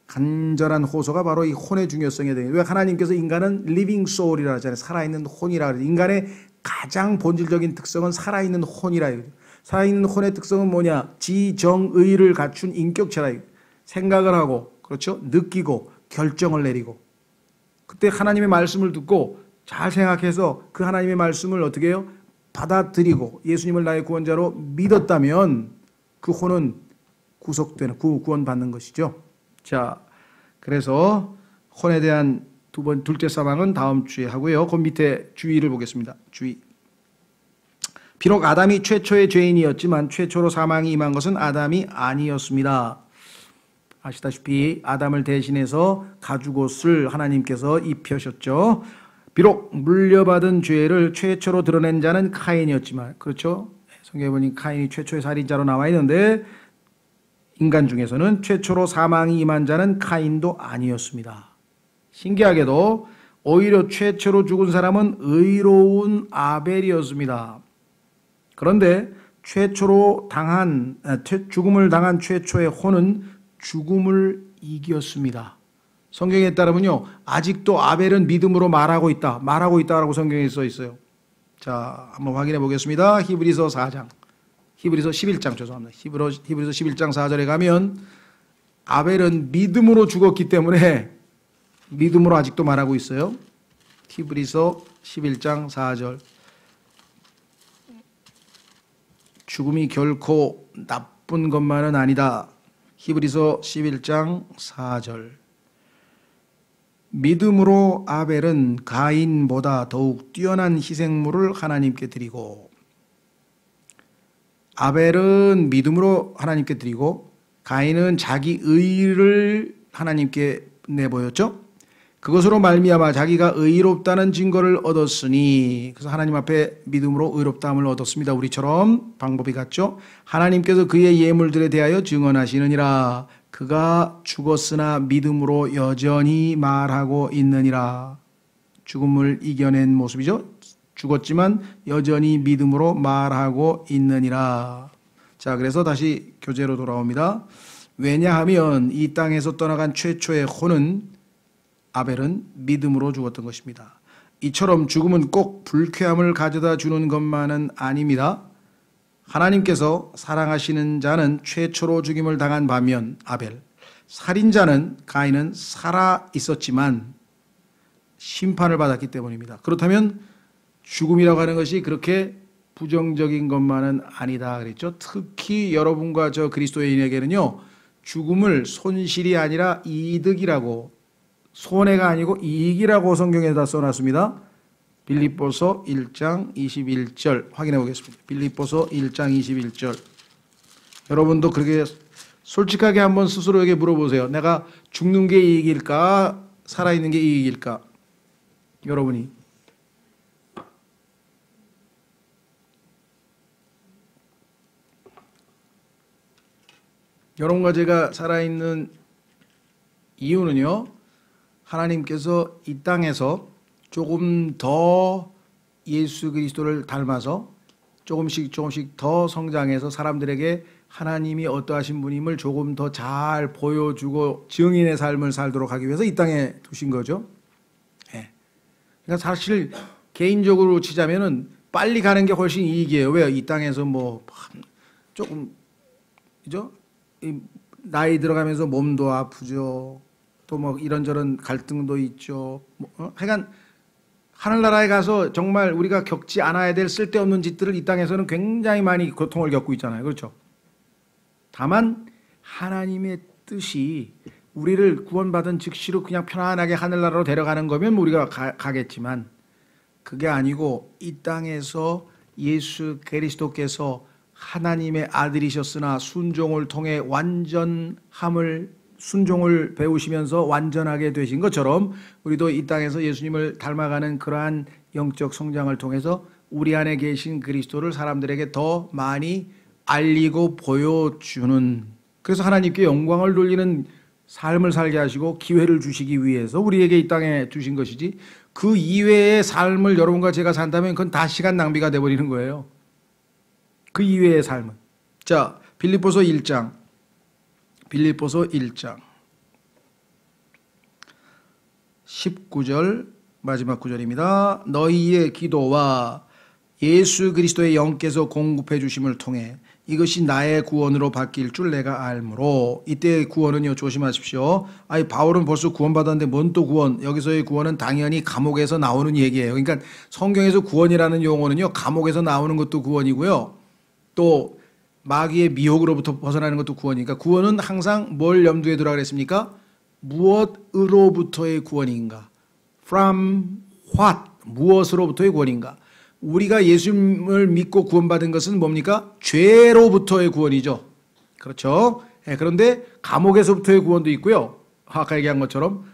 간절한 호소가 바로 이 혼의 중요성에 대해. 왜 하나님께서 인간은 living soul이라 하잖아요. 살아있는 혼이라 그래요. 인간의 가장 본질적인 특성은 살아있는 혼이라 해요. 살아있는 혼의 특성은 뭐냐? 지정의를 갖춘 인격체라. 생각을 하고, 그렇죠? 느끼고, 결정을 내리고. 그때 하나님의 말씀을 듣고 잘 생각해서 그 하나님의 말씀을 어떻게 해요? 받아들이고 예수님을 나의 구원자로 믿었다면 그 혼은 구속되는, 구원받는 것이죠. 자, 그래서 혼에 대한 둘째 사망은 다음 주에 하고요. 그 밑에 주의를 보겠습니다. 주의. 비록 아담이 최초의 죄인이었지만 최초로 사망이 임한 것은 아담이 아니었습니다. 아시다시피 아담을 대신해서 가죽옷을 하나님께서 입혀셨죠. 비록 물려받은 죄를 최초로 드러낸 자는 카인이었지만, 그렇죠? 성경에 보니 카인이 최초의 살인자로 나와 있는데 인간 중에서는 최초로 사망이 임한 자는 카인도 아니었습니다. 신기하게도 오히려 최초로 죽은 사람은 의로운 아벨이었습니다. 그런데 죽음을 당한 최초의 혼은 죽음을 이겼습니다. 성경에 따르면요, 아직도 아벨은 믿음으로 말하고 있다라고 성경에 써 있어요. 자, 한번 확인해 보겠습니다. 히브리서 11장 죄송합니다. 히브리서 11장 4절에 가면 아벨은 믿음으로 죽었기 때문에 믿음으로 아직도 말하고 있어요. 히브리서 11장 4절. 죽음이 결코 나쁜 것만은 아니다. 히브리서 11장 4절. 믿음으로 아벨은 가인보다 더욱 뛰어난 희생물을 하나님께 드리고, 아벨은 믿음으로 하나님께 드리고 가인은 자기 의를 하나님께 내보였죠. 그것으로 말미암아 자기가 의롭다는 증거를 얻었으니, 그래서 하나님 앞에 믿음으로 의롭다함을 얻었습니다. 우리처럼 방법이 같죠. 하나님께서 그의 예물들에 대하여 증언하시느니라. 그가 죽었으나 믿음으로 여전히 말하고 있느니라. 죽음을 이겨낸 모습이죠. 죽었지만 여전히 믿음으로 말하고 있느니라. 자, 그래서 다시 교재로 돌아옵니다. 왜냐하면 이 땅에서 떠나간 최초의 혼은 아벨은 믿음으로 죽었던 것입니다. 이처럼 죽음은 꼭 불쾌함을 가져다 주는 것만은 아닙니다. 하나님께서 사랑하시는 자는 최초로 죽임을 당한 반면 아벨, 살인자는 가인은 살아 있었지만 심판을 받았기 때문입니다. 그렇다면 죽음이라고 하는 것이 그렇게 부정적인 것만은 아니다 그랬죠. 특히 여러분과 저 그리스도인에게는요, 죽음을 손실이 아니라 이득이라고, 손해가 아니고 이익이라고 성경에다 써놨습니다. 빌립보서 1장 21절 확인해 보겠습니다. 빌립보서 1장 21절. 여러분도 그렇게 솔직하게 한번 스스로에게 물어보세요. 내가 죽는 게 이익일까? 살아있는 게 이익일까? 여러분이. 여러분과 제가 살아있는 이유는요, 하나님께서 이 땅에서 조금 더 예수 그리스도를 닮아서 조금씩 더 성장해서 사람들에게 하나님이 어떠하신 분임을 조금 더 잘 보여주고 증인의 삶을 살도록 하기 위해서 이 땅에 두신 거죠. 네. 그러니까 사실 개인적으로 치자면은 빨리 가는 게 훨씬 이익이에요. 왜요? 이 땅에서 뭐 조금 그죠? 나이 들어가면서 몸도 아프죠. 또 뭐 이런저런 갈등도 있죠. 하여간 하늘나라에 가서 정말 우리가 겪지 않아야 될 쓸데없는 짓들을 이 땅에서는 굉장히 많이 고통을 겪고 있잖아요. 그렇죠? 다만 하나님의 뜻이 우리를 구원받은 즉시로 그냥 편안하게 하늘나라로 데려가는 거면 우리가 가겠지만, 그게 아니고 이 땅에서 예수 그리스도께서 하나님의 아들이셨으나 순종을 통해 순종을 배우시면서 완전하게 되신 것처럼 우리도 이 땅에서 예수님을 닮아가는 그러한 영적 성장을 통해서 우리 안에 계신 그리스도를 사람들에게 더 많이 알리고 보여주는, 그래서 하나님께 영광을 돌리는 삶을 살게 하시고 기회를 주시기 위해서 우리에게 이 땅에 주신 것이지, 그 이외의 삶을 여러분과 제가 산다면 그건 다 시간 낭비가 돼버리는 거예요. 그 이외의 삶은. 자, 빌립보서 1장 19절 마지막 구절입니다. 너희의 기도와 예수 그리스도의 영께서 공급해 주심을 통해 이것이 나의 구원으로 바뀔 줄 내가 알므로. 이때 구원은요, 조심하십시오. 아니, 바울은 벌써 구원받았는데 뭔 또 구원? 여기서의 구원은 당연히 감옥에서 나오는 얘기예요. 그러니까 성경에서 구원이라는 용어는요, 감옥에서 나오는 것도 구원이고요, 또 마귀의 미혹으로부터 벗어나는 것도 구원이니까, 구원은 항상 뭘 염두에 두라 그랬습니까? 무엇으로부터의 구원인가? From what? 무엇으로부터의 구원인가? 우리가 예수님을 믿고 구원받은 것은 뭡니까? 죄로부터의 구원이죠. 그렇죠? 그런데 감옥에서부터의 구원도 있고요, 아까 얘기한 것처럼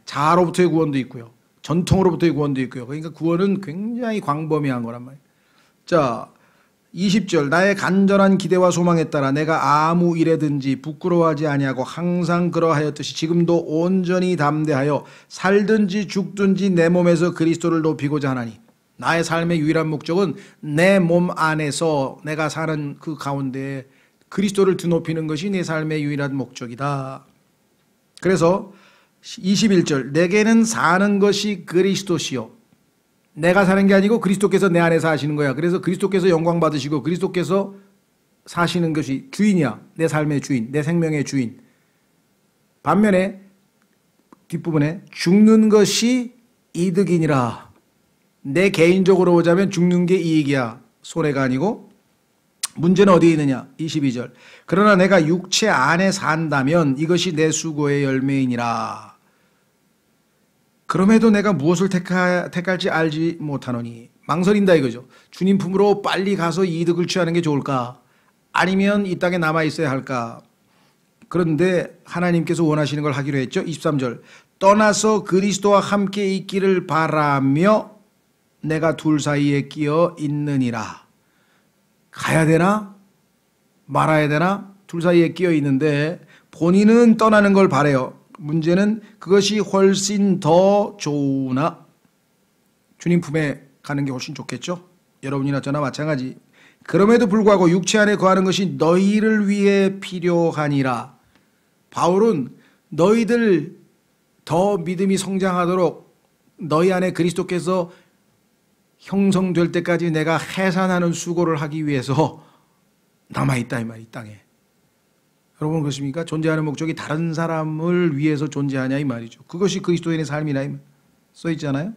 자아로부터의 구원도 있고요, 전통으로부터의 구원도 있고요. 그러니까 구원은 굉장히 광범위한 거란 말이에요. 자, 20절 나의 간절한 기대와 소망에 따라 내가 아무 일에든지 부끄러워하지 아니하고 항상 그러하였듯이 지금도 온전히 담대하여 살든지 죽든지 내 몸에서 그리스도를 높이고자 하나니. 나의 삶의 유일한 목적은 내 몸 안에서 내가 사는 그 가운데 그리스도를 드높이는 것이 내 삶의 유일한 목적이다. 그래서 21절 내게는 사는 것이 그리스도시요. 내가 사는 게 아니고 그리스도께서 내 안에 사시는 거야. 그래서 그리스도께서 영광 받으시고 그리스도께서 사시는 것이 주인이야. 내 삶의 주인, 내 생명의 주인. 반면에 뒷부분에 죽는 것이 이득이니라. 내 개인적으로 보자면 죽는 게 이익이야. 손해가 아니고. 문제는 어디에 있느냐? 22절 그러나 내가 육체 안에 산다면 이것이 내 수고의 열매이니라. 그럼에도 내가 무엇을 택할지 알지 못하노니. 망설인다 이거죠. 주님 품으로 빨리 가서 이득을 취하는 게 좋을까? 아니면 이 땅에 남아있어야 할까? 그런데 하나님께서 원하시는 걸 하기로 했죠. 23절 떠나서 그리스도와 함께 있기를 바라며 내가 둘 사이에 끼어 있느니라. 가야 되나? 말아야 되나? 둘 사이에 끼어 있는데 본인은 떠나는 걸 바래요. 문제는 그것이 훨씬 더 좋으나 주님 품에 가는 게 훨씬 좋겠죠. 여러분이나 저나 마찬가지. 그럼에도 불구하고 육체 안에 거하는 것이 너희를 위해 필요하니라. 바울은 너희들 더 믿음이 성장하도록 너희 안에 그리스도께서 형성될 때까지 내가 해산하는 수고를 하기 위해서 남아있다 이 말이 이 땅에. 여러분 그렇습니까? 존재하는 목적이 다른 사람을 위해서 존재하냐 이 말이죠. 그것이 그리스도인의 삶이라 써 있잖아요.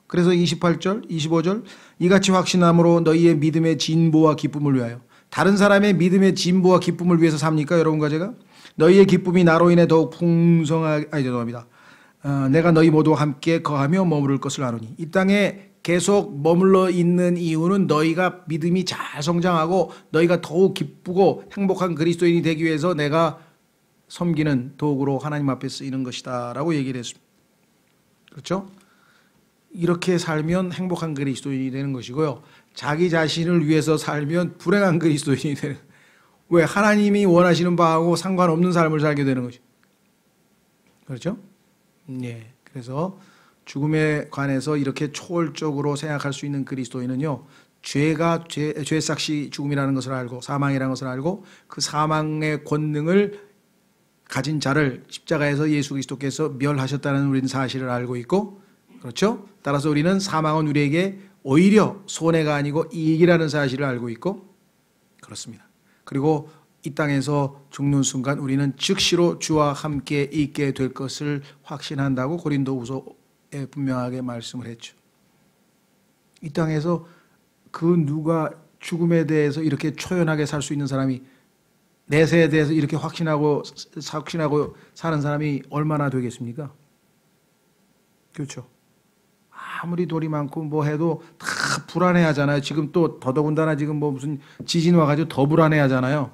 그래서 28절, 25절 이같이 확신함으로 너희의 믿음의 진보와 기쁨을 위하여. 다른 사람의 믿음의 진보와 기쁨을 위해서 삽니까? 여러분과 제가? 너희의 기쁨이 나로 인해 더욱 풍성하게, 죄송합니다. 내가 너희 모두와 함께 거하며 머무를 것을 아노니. 이 땅에 계속 머물러 있는 이유는 너희가 믿음이 잘 성장하고 너희가 더욱 기쁘고 행복한 그리스도인이 되기 위해서 내가 섬기는 도구로 하나님 앞에 쓰이는 것이다 라고 얘기를 했습니다. 그렇죠? 이렇게 살면 행복한 그리스도인이 되는 것이고요, 자기 자신을 위해서 살면 불행한 그리스도인이 되는. 왜? 하나님이 원하시는 바하고 상관없는 삶을 살게 되는 것이죠. 그렇죠? 예. 그래서 죽음에 관해서 이렇게 초월적으로 생각할 수 있는 그리스도인은요, 죄삭시 죽음이라는 것을 알고 사망이라는 것을 알고 그 사망의 권능을 가진 자를 십자가에서 예수 그리스도께서 멸하셨다는 우리는 사실을 알고 있고, 그렇죠? 따라서 우리는 사망은 우리에게 오히려 손해가 아니고 이익이라는 사실을 알고 있고, 그렇습니다. 그리고 이 땅에서 죽는 순간 우리는 즉시로 주와 함께 있게 될 것을 확신한다고 고린도후서 분명하게 말씀을 했죠. 이 땅에서 그 누가 죽음에 대해서 이렇게 초연하게 살 수 있는 사람이, 내세에 대해서 이렇게 확신하고 사는 사람이 얼마나 되겠습니까? 그렇죠. 아무리 돌이 많고 뭐 해도 다 불안해하잖아요. 지금 또 더더군다나 지금 뭐 무슨 지진 와가지고 더 불안해하잖아요.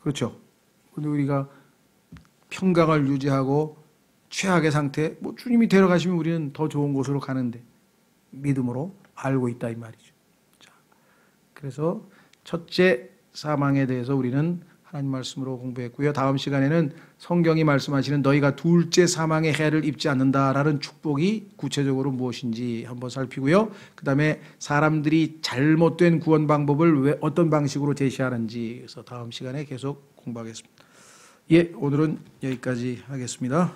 그렇죠. 근데 우리가 평강을 유지하고 최악의 상태, 뭐 주님이 데려가시면 우리는 더 좋은 곳으로 가는데 믿음으로 알고 있다 이 말이죠. 자, 그래서 첫째 사망에 대해서 우리는 하나님 말씀으로 공부했고요. 다음 시간에는 성경이 말씀하시는 너희가 둘째 사망의 해를 입지 않는다라는 축복이 구체적으로 무엇인지 한번 살피고요. 그 다음에 사람들이 잘못된 구원 방법을 왜 어떤 방식으로 제시하는지 그래서 다음 시간에 계속 공부하겠습니다. 예, 오늘은 여기까지 하겠습니다.